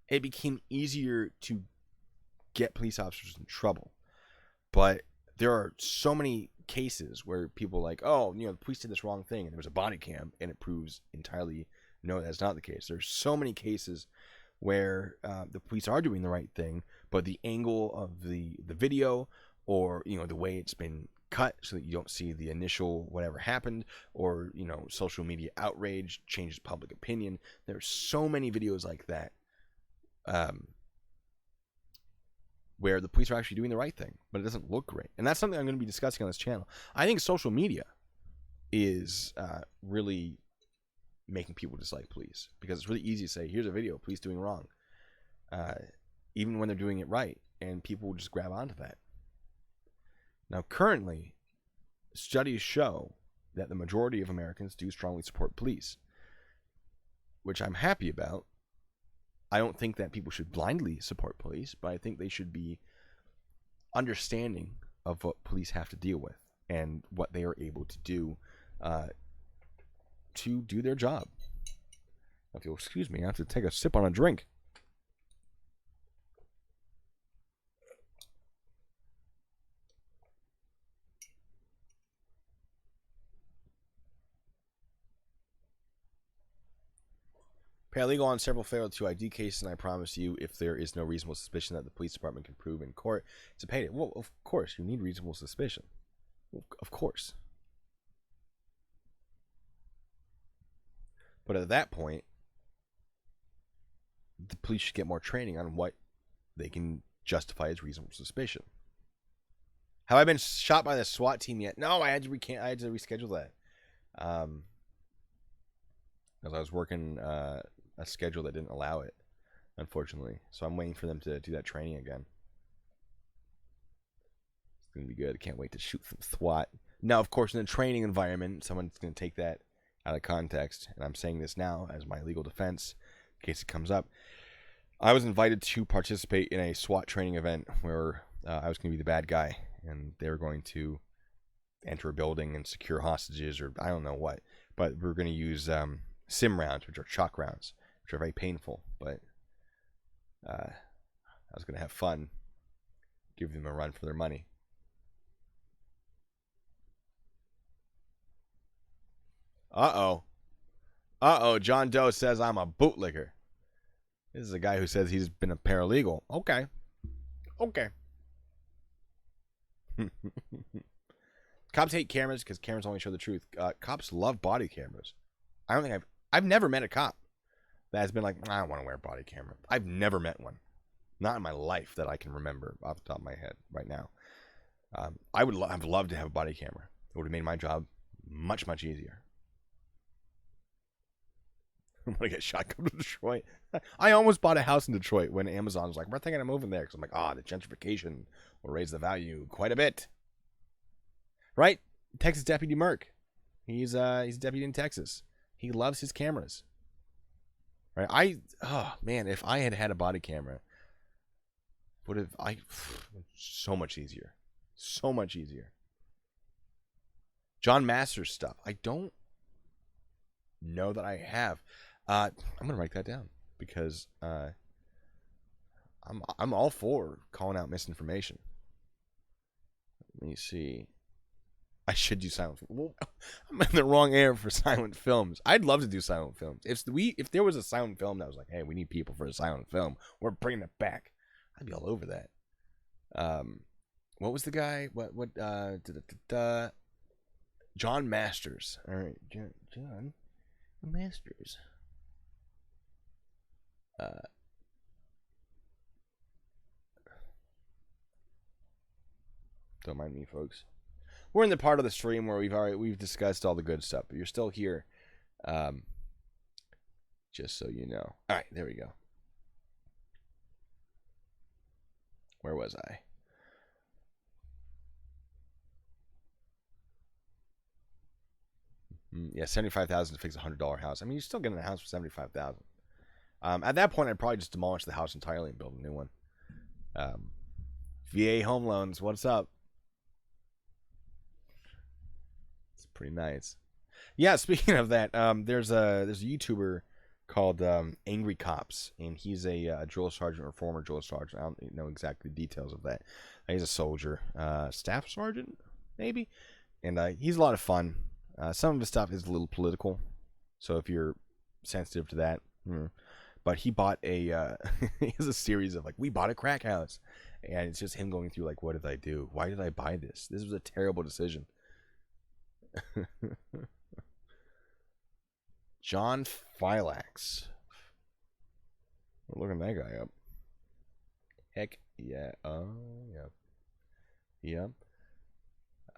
It became easier to get police officers in trouble. But there are so many cases where people are like, oh, the police did this wrong thing, and there was a body cam, and it proves entirely no, that's not the case. There's so many cases where the police are doing the right thing, but the angle of the video, or the way it's been cut so that you don't see the initial whatever happened, or social media outrage changes public opinion. There's so many videos like that where the police are actually doing the right thing, but it doesn't look great. And that's something I'm going to be discussing on this channel. I think social media is really making people dislike police, because it's really easy to say, here's a video of police doing wrong, even when they're doing it right, and people will just grab onto that. Now, currently, studies show that the majority of Americans do strongly support police, which I'm happy about. I don't think that people should blindly support police, but I think they should be understanding of what police have to deal with and what they are able to do their job. If you'll excuse me, I have to take a sip on a drink. Paralegal on several failed to ID cases, and I promise you, if there is no reasonable suspicion that the police department can prove in court, it's a payday. Well, of course, you need reasonable suspicion. Of course. But at that point, the police should get more training on what they can justify as reasonable suspicion. Have I been shot by the SWAT team yet? No, I had to reschedule that. Because I was working a schedule that didn't allow it, unfortunately. So I'm waiting for them to do that training again. It's going to be good. I can't wait to shoot some SWAT. Now, of course, in a training environment, someone's going to take that out of context, and I'm saying this now as my legal defense in case it comes up. I was invited to participate in a SWAT training event where I was going to be the bad guy, and they were going to enter a building and secure hostages, or I don't know what, but we're going to use sim rounds, which are chalk rounds, which are very painful, but I was going to have fun, give them a run for their money. Uh-oh, John Doe says I'm a bootlicker. This is a guy who says he's been a paralegal. Okay. Cops hate cameras because cameras only show the truth. Cops love body cameras. I don't think I've never met a cop that has been like, I don't want to wear a body camera. I've never met one. Not in my life that I can remember off the top of my head right now. I would have loved to have a body camera. It would have made my job much, much easier. I'm going to get shot, come to Detroit. I almost bought a house in Detroit when Amazon was like, we're thinking of moving there. Because I'm like, the gentrification will raise the value quite a bit. Right? Texas Deputy Merck. He's a deputy in Texas. He loves his cameras. Right? If I had had a body camera, so much easier. So much easier. John Masters stuff. I don't know that I have. I'm gonna write that down because I'm all for calling out misinformation. Let me see. I should do silent film. Well, I'm in the wrong era for silent films. I'd love to do silent films. If there was a silent film that was like, hey, we need people for a silent film, we're bringing it back, I'd be all over that. What was the guy? John Masters. All right, John Masters. Don't mind me, folks. We're in the part of the stream where we've discussed all the good stuff, but you're still here. Just so you know. All right, there we go. Where was I? Yeah, $75,000 to fix a $100 house. I mean, you're still getting a house for $75,000. At that point, I'd probably just demolish the house entirely and build a new one. VA home loans, what's up? It's pretty nice. Yeah, speaking of that, there's a YouTuber called Angry Cops, and he's a drill sergeant or former drill sergeant. I don't know exactly the details of that. He's a soldier, staff sergeant maybe, and he's a lot of fun. Some of his stuff is a little political, so if you're sensitive to that, but he bought he has a series of like, we bought a crack house, and it's just him going through like, what did I do? Why did I buy this? This was a terrible decision. John Phylax. We're looking that guy up. Heck yeah. Oh yeah. Yep.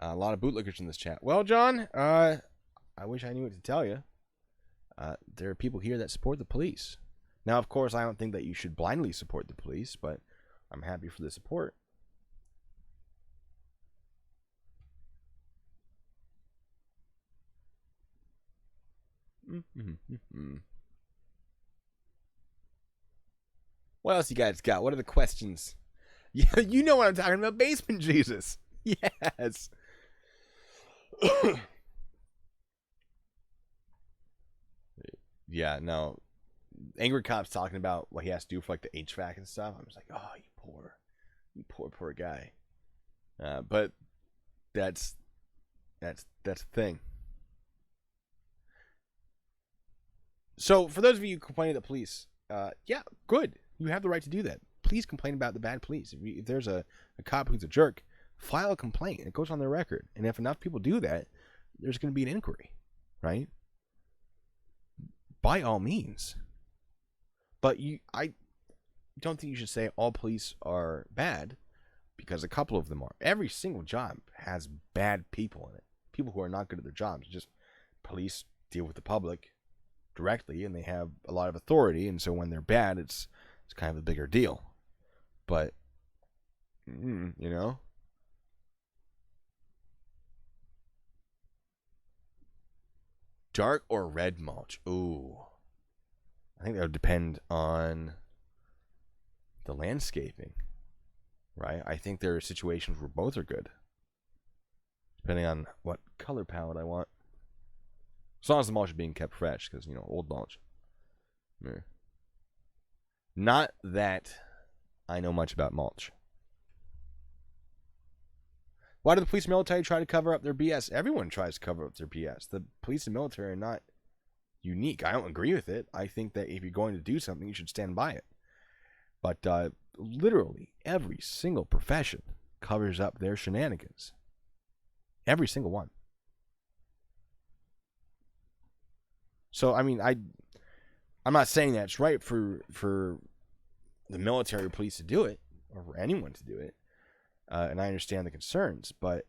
A lot of bootlickers in this chat. Well, John, I wish I knew what to tell you. There are people here that support the police. Now, of course, I don't think that you should blindly support the police, but I'm happy for the support. What else you guys got? What are the questions? Yeah, you know what I'm talking about. Basement Jesus. Yes. Yeah, no. Angry Cop's talking about what he has to do for like the HVAC and stuff. I'm just like, oh, you poor guy. But that's the thing. So for those of you who complain at the police, yeah, good. You have the right to do that. Please complain about the bad police. If there's a cop who's a jerk, file a complaint. It goes on their record. And if enough people do that, there's going to be an inquiry, right? By all means. But I don't think you should say all police are bad, because a couple of them are. Every single job has bad people in it. People who are not good at their jobs. Just police deal with the public directly, and they have a lot of authority, and so when they're bad, it's kind of a bigger deal. But you know, dark or red mulch? Ooh, I think that would depend on the landscaping, right? I think there are situations where both are good, depending on what color palette I want. As long as the mulch is being kept fresh, because, old mulch. Yeah. Not that I know much about mulch. Why do the police and military try to cover up their BS? Everyone tries to cover up their BS. The police and military are not unique. I don't agree with it. I think that if you're going to do something, you should stand by it. But literally every single profession covers up their shenanigans. Every single one. So, I mean, I'm not saying that it's right for the military or police to do it, or for anyone to do it. And I understand the concerns, but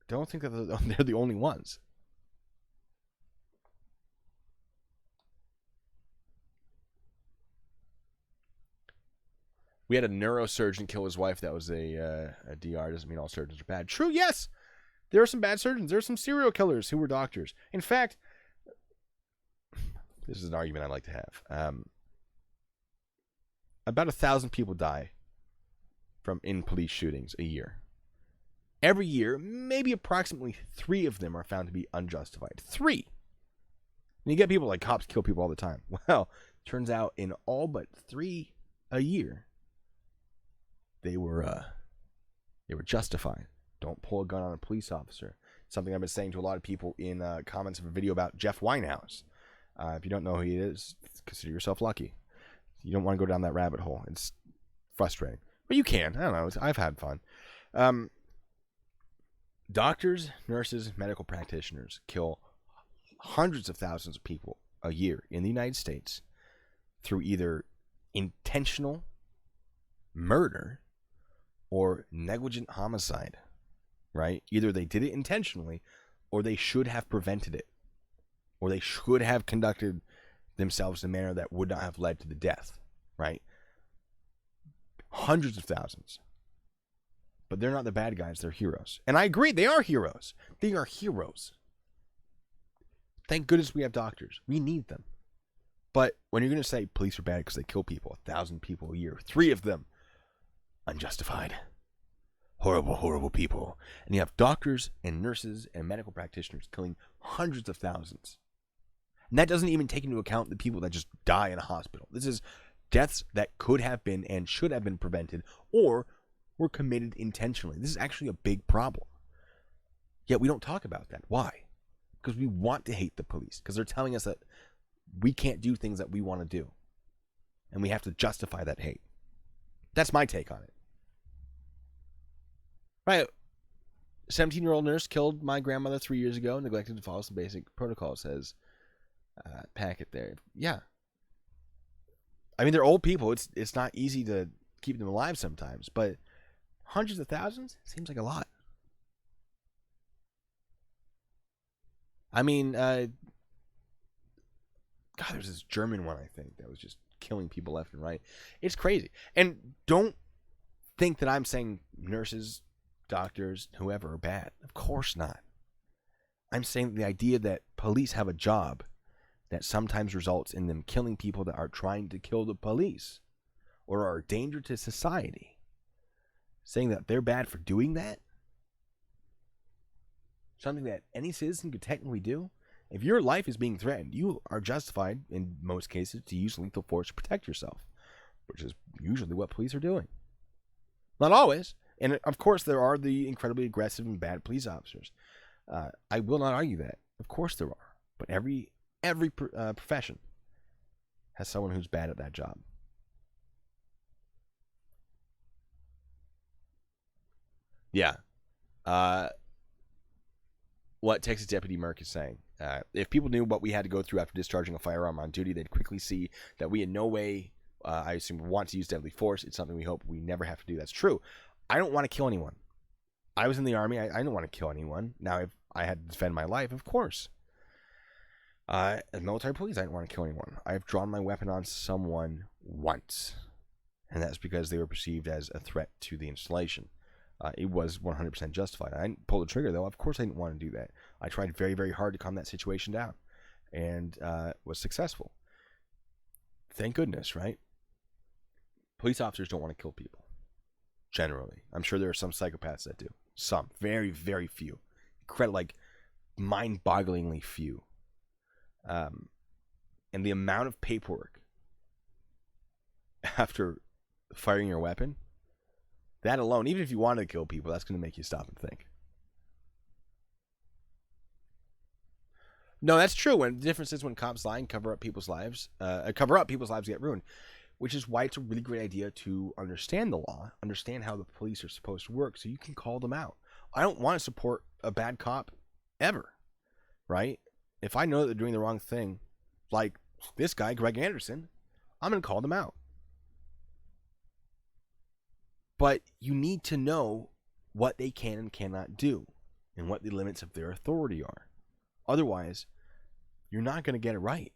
don't think that they're the only ones. We had a neurosurgeon kill his wife that was a DR. Doesn't mean all surgeons are bad. True, yes. There are some bad surgeons. There are some serial killers who were doctors. In fact, this is an argument I like to have. About 1,000 people die in police shootings a year. Every year, maybe approximately 3 of them are found to be unjustified. 3. And you get people like cops kill people all the time. Well, turns out in all but 3 a year, they were justified. Don't pull a gun on a police officer. Something I've been saying to a lot of people in comments of a video about Jeff Winehouse. If you don't know who he is, consider yourself lucky. You don't want to go down that rabbit hole. It's frustrating. But you can. I don't know. I've had fun. Doctors, nurses, medical practitioners kill hundreds of thousands of people a year in the United States through either intentional murder or negligent homicide, right? Either they did it intentionally or they should have prevented it, or they should have conducted themselves in a manner that would not have led to the death, right? Hundreds of thousands. But they're not the bad guys, they're heroes. And I agree, they are heroes. They are heroes. Thank goodness we have doctors. We need them. But when you're going to say police are bad because they kill people, 1,000 people a year, 3 of them unjustified. Horrible, horrible people. And you have doctors and nurses and medical practitioners killing hundreds of thousands. And that doesn't even take into account the people that just die in a hospital. This is deaths that could have been and should have been prevented or were committed intentionally. This is actually a big problem. Yet we don't talk about that. Why? Because we want to hate the police. Because they're telling us that we can't do things that we want to do. And we have to justify that hate. That's my take on it. Right. 17-year-old nurse killed my grandmother 3 years ago, neglected to follow some basic protocol, says Packet there. Yeah. I mean, they're old people. It's not easy to keep them alive sometimes, but hundreds of thousands seems like a lot. I mean, God, there's this German one, I think, that was just killing people left and right. It's crazy. And don't think that I'm saying nurses, doctors, whoever are bad. Of course not. I'm saying the idea that police have a job that sometimes results in them killing people that are trying to kill the police or are a danger to society. Saying that they're bad for doing that? Something that any citizen could technically do? If your life is being threatened, you are justified, in most cases, to use lethal force to protect yourself, which is usually what police are doing. Not always. And of course, there are the incredibly aggressive and bad police officers. I will not argue that. Of course there are. But every profession has someone who's bad at that job. Yeah. What Texas Deputy Merck is saying. If people knew what we had to go through after discharging a firearm on duty, they'd quickly see that we in no way, I assume, want to use deadly force. It's something we hope we never have to do. That's true. I don't want to kill anyone. I was in the Army. I didn't want to kill anyone. Now, if I had to defend my life, of course. As military police, I didn't want to kill anyone. I've drawn my weapon on someone once. And that's because they were perceived as a threat to the installation. It was 100% justified. I didn't pull the trigger, though. Of course I didn't want to do that. I tried very, very hard to calm that situation down. And was successful. Thank goodness, right? Police officers don't want to kill people. Generally. I'm sure there are some psychopaths that do. Some. Very, very few. Like, mind-bogglingly few. And the amount of paperwork after firing your weapon, that alone, even if you wanted to kill people, that's going to make you stop and think. No, that's true. And the difference is when cops lie and cover up people's lives get ruined. Which is why it's a really great idea to understand the law, understand how the police are supposed to work, so you can call them out. I don't want to support a bad cop ever, right? If I know that they're doing the wrong thing, like this guy, Greg Anderson, I'm going to call them out. But you need to know what they can and cannot do and what the limits of their authority are. Otherwise, you're not going to get it right.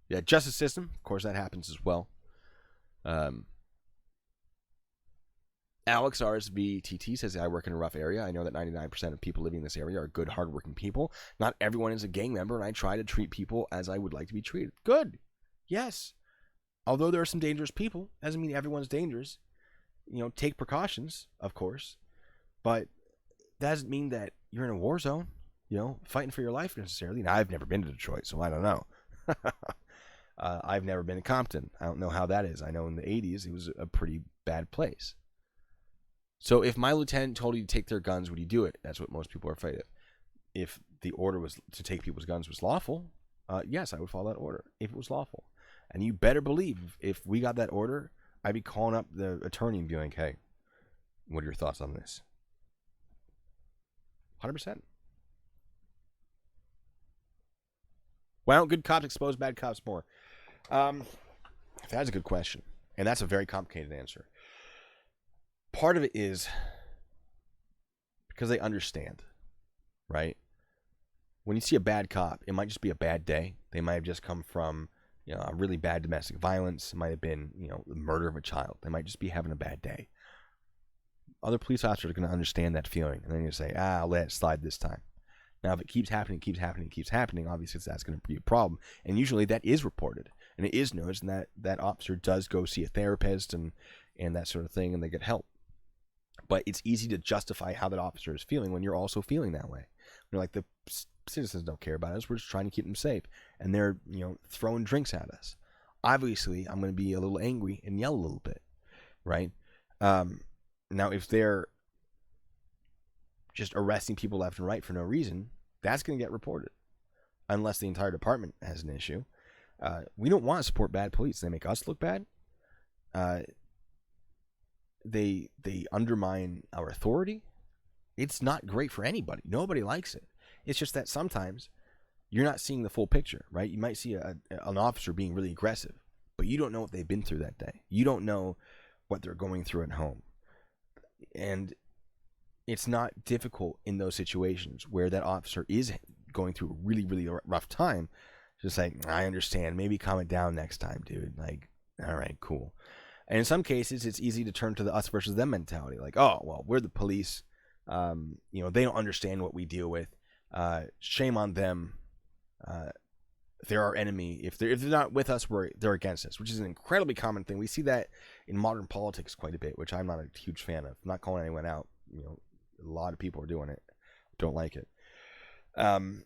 Yeah, justice system, of course, that happens as well. Alex RSVTT says, I work in a rough area. I know that 99% of people living in this area are good, hardworking people. Not everyone is a gang member, and I try to treat people as I would like to be treated. Good. Yes. Although there are some dangerous people, doesn't mean everyone's dangerous. Take precautions, of course. But that doesn't mean that you're in a war zone, fighting for your life necessarily. Now, I've never been to Detroit, so I don't know. I've never been to Compton. I don't know how that is. I know in the 80s, it was a pretty bad place. So if my lieutenant told you to take their guns, would you do it? That's what most people are afraid of. If the order was to take people's guns was lawful, yes, I would follow that order if it was lawful. And you better believe if we got that order, I'd be calling up the attorney and being like, hey, what are your thoughts on this? 100%. Why don't good cops expose bad cops more? That's a good question. And that's a very complicated answer. Part of it is because they understand, right? When you see a bad cop, it might just be a bad day. They might have just come from, a really bad domestic violence. It might have been, the murder of a child. They might just be having a bad day. Other police officers are going to understand that feeling, and they're going to say, I'll let it slide this time. Now, if it keeps happening, obviously that's going to be a problem. And usually that is reported, and it is noticed, and that officer does go see a therapist and that sort of thing, and they get help. But it's easy to justify how that officer is feeling when you're also feeling that way. You're like, the citizens don't care about us. We're just trying to keep them safe. And they're, throwing drinks at us. Obviously, I'm going to be a little angry and yell a little bit, right? Now, if they're just arresting people left and right for no reason, that's going to get reported. Unless the entire department has an issue. We don't want to support bad police. They make us look bad. They undermine our authority. It's not great for anybody. Nobody likes it. It's just that sometimes you're not seeing the full picture, right? You might see an officer being really aggressive, but you don't know what they've been through that day. You don't know what they're going through at home. And it's not difficult in those situations where that officer is going through a really, really rough time. Just like, I understand. Maybe calm it down next time, dude. Like, all right, cool. And in some cases, it's easy to turn to the us versus them mentality. Like, oh, well, we're the police. They don't understand what we deal with. Shame on them. They're our enemy. If they're not with us, they're against us, which is an incredibly common thing. We see that in modern politics quite a bit, which I'm not a huge fan of. I'm not calling anyone out. A lot of people are doing it. Don't like it. And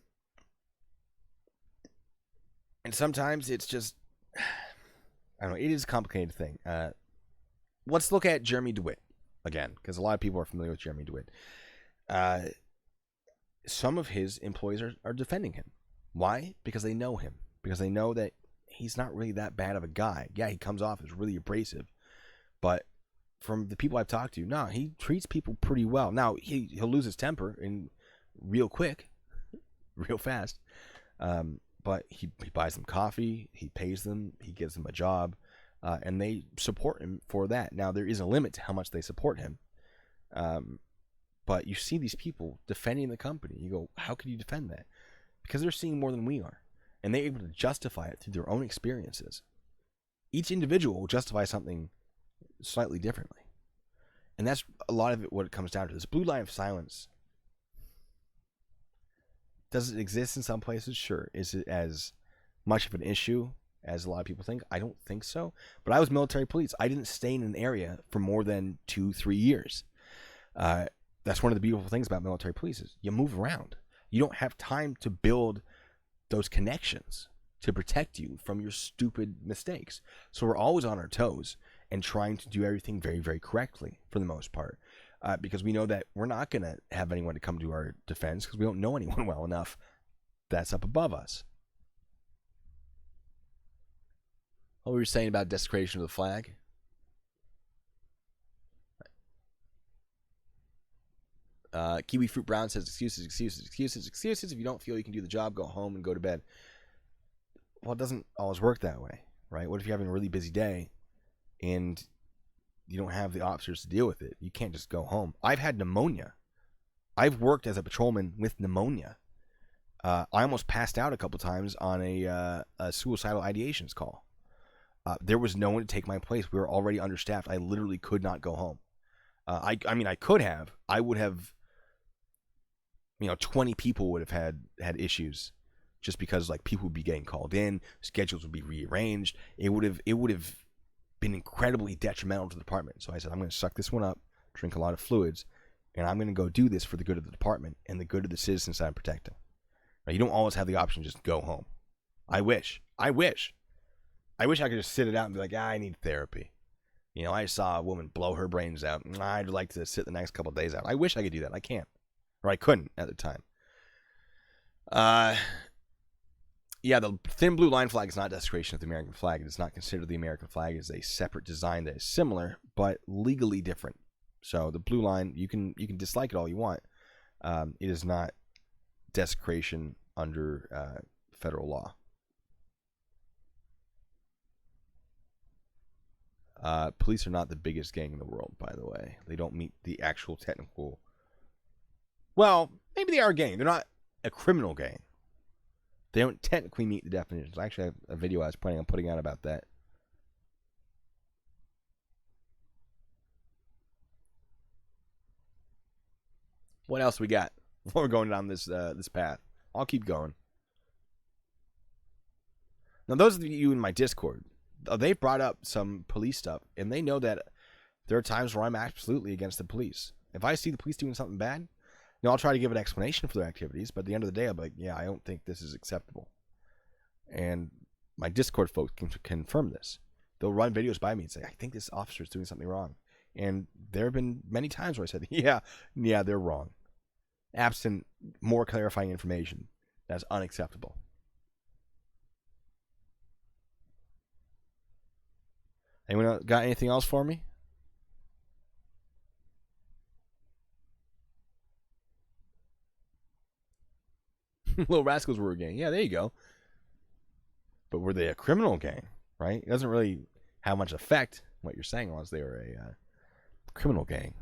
sometimes it's just, I don't know, it is a complicated thing. Let's look at Jeremy DeWitt again, because a lot of people are familiar with Jeremy DeWitt. Some of his employees are defending him. Why? Because they know him. Because they know that he's not really that bad of a guy. Yeah, he comes off as really abrasive. But from the people I've talked to, no, he treats people pretty well. Now, he'll lose his temper real quick, real fast. But he buys them coffee, he pays them, he gives them a job, and they support him for that. Now, there is a limit to how much they support him. But you see these people defending the company. You go, how can you defend that? Because they're seeing more than we are. And they're able to justify it through their own experiences. Each individual will justify something slightly differently. And that's a lot of it, what it comes down to. This blue line of silence. Does it exist in some places? Sure. Is it as much of an issue as a lot of people think? I don't think so. But I was military police. I didn't stay in an area for more than 2-3 years. That's one of the beautiful things about military police is you move around. You don't have time to build those connections to protect you from your stupid mistakes. So we're always on our toes and trying to do everything very, very correctly for the most part. Because we know that we're not going to have anyone to come to our defense because we don't know anyone well enough that's up above us. What were you saying about desecration of the flag? Kiwi Fruit Brown says excuses, excuses, excuses, excuses. If you don't feel you can do the job, go home and go to bed. Well, it doesn't always work that way, right? What if you're having a really busy day and you don't have the officers to deal with it? You can't just go home. I've had pneumonia. I've worked as a patrolman with pneumonia. I almost passed out a couple times on a suicidal ideations call. There was no one to take my place. We were already understaffed. I literally could not go home. I mean, I could have. I would have. 20 people would have had issues, just because like people would be getting called in, schedules would be rearranged. It would have been incredibly detrimental to the department. So I said, I'm going to suck this one up, drink a lot of fluids, and I'm going to go do this for the good of the department and the good of the citizens that I'm protecting. Now, you don't always have the option to just go home. I wish I could just sit it out and be like, I need therapy. I saw a woman blow her brains out. I'd like to sit the next couple of days out. I wish I could do that. I can't. Or I couldn't at the time. Yeah, the thin blue line flag is not desecration of the American flag. It does not consider the American flag as a separate design that is similar, but legally different. So the blue line, you can dislike it all you want. It is not desecration under federal law. Police are not the biggest gang in the world, by the way. They don't meet the actual technical... Well, maybe they are a gang. They're not a criminal gang. They don't technically meet the definitions. I actually have a video I was planning on putting out about that. What else we got? We're going down this path. I'll keep going. Now, those of you in my Discord, they've brought up some police stuff, and they know that there are times where I'm absolutely against the police. If I see the police doing something bad, I'll try to give an explanation for their activities, but at the end of the day, I'll be like, yeah, I don't think this is acceptable. And my Discord folks can confirm this. They'll run videos by me and say, I think this officer is doing something wrong. And there have been many times where I said, yeah, they're wrong. Absent more clarifying information, that's unacceptable. Anyone got anything else for me? Little Rascals were a gang. Yeah, there you go. But were they a criminal gang, right? It doesn't really have much effect what you're saying unless they were a criminal gang.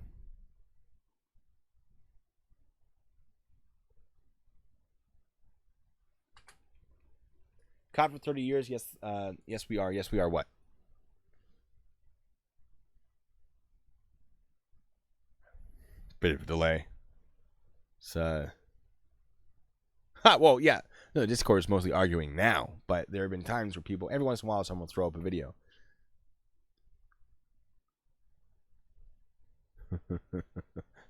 Caught for 30 years. Yes, yes we are. Yes, we are what? Bit of a delay. It's well, yeah. No, the Discord is mostly arguing now, but there have been times where people, every once in a while, someone will throw up a video.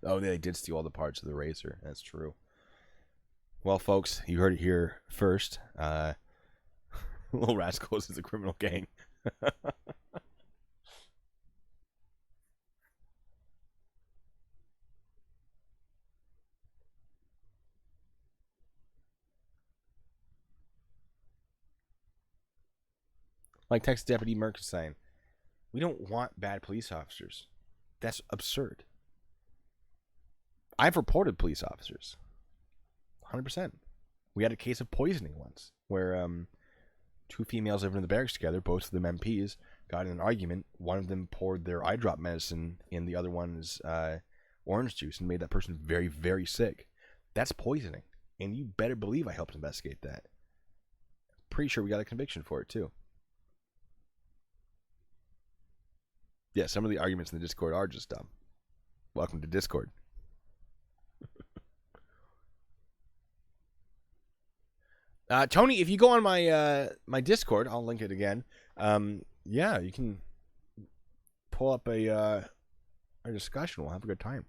Oh, they did steal all the parts of the racer. That's true. Well, folks, you heard it here first. Little Rascals is a criminal gang. Like Texas Deputy Merck is saying, we don't want bad police officers. That's absurd. I've reported police officers. 100%. We had a case of poisoning once where two females living in the barracks together, both of them MPs, got in an argument. One of them poured their eye drop medicine in the other one's orange juice and made that person very, very sick. That's poisoning. And you better believe I helped investigate that. Pretty sure we got a conviction for it, too. Yeah, some of the arguments in the Discord are just dumb. Welcome to Discord. Tony, if you go on my my Discord, I'll link it again. Yeah, you can pull up a discussion. We'll have a good time.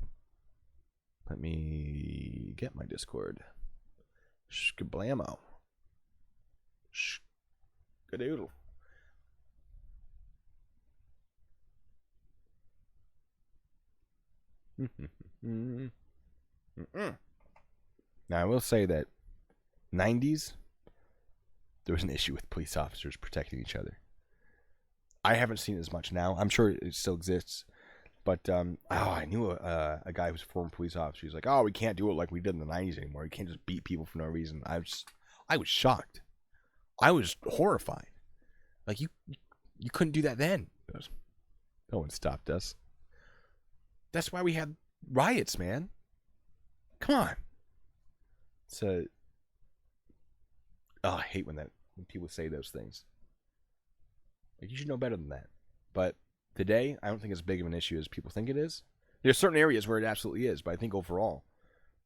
Let me get my Discord. Skablamo. Skadoodle. Now, I will say that 90s, there was an issue with police officers protecting each other. I haven't seen it as much now. I'm sure it still exists, But I knew a guy who was a former police officer. He's like, oh, we can't do it like we did in the 90s anymore. You can't just beat people for no reason. I was shocked. I was horrified. Like, you couldn't do that then. No one stopped us. That's why we had riots, man. Come on. I hate when people say those things. Like, you should know better than that. But today, I don't think it's as big of an issue as people think it is. There's certain areas where it absolutely is, but I think overall,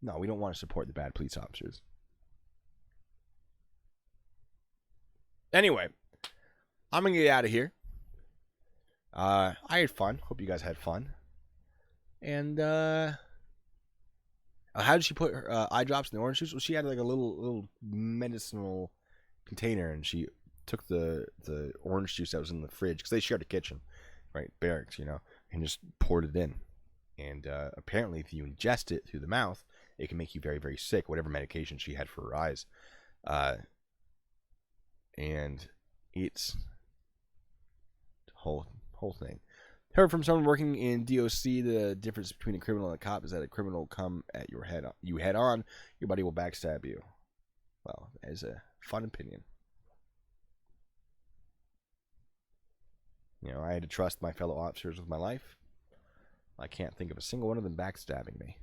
no, we don't want to support the bad police officers. Anyway, I'm going to get out of here. I had fun. Hope you guys had fun. And, how did she put her eye drops in the orange juice? Well, she had like a little medicinal container, and she took the orange juice that was in the fridge, because they shared a kitchen, right? Barracks, and just poured it in. And apparently, if you ingest it through the mouth, it can make you very, very sick, whatever medication she had for her eyes. And it's whole thing. Heard from someone working in DOC, the difference between a criminal and a cop is that a criminal will come at you head on, your buddy will backstab you. Well, that is a fun opinion. I had to trust my fellow officers with my life. I can't think of a single one of them backstabbing me.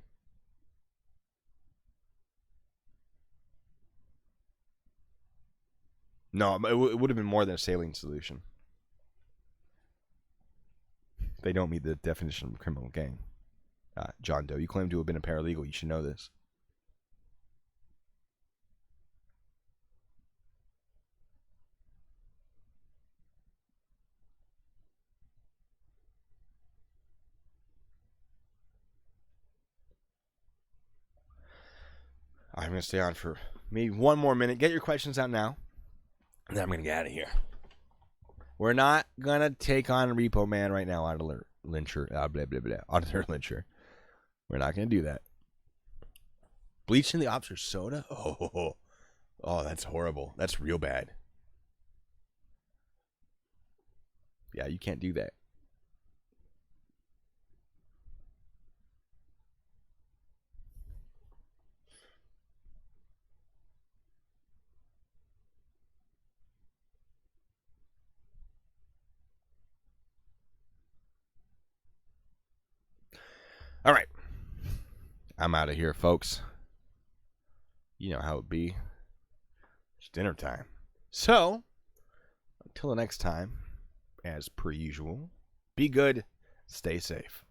No, it would have been more than a saline solution. They don't meet the definition of a criminal gang. John Doe, you claim to have been a paralegal. You should know this. I'm going to stay on for maybe one more minute. Get your questions out now. And then I'm going to get out of here. We're not going to take on Repo Man right now, Auditor Lyncher. Auditor Lyncher. We're not going to do that. Bleaching the officer's soda? Oh, that's horrible. That's real bad. Yeah, you can't do that. All right. I'm out of here, folks. You know how it be. It's dinner time. So, until the next time, as per usual, be good, stay safe.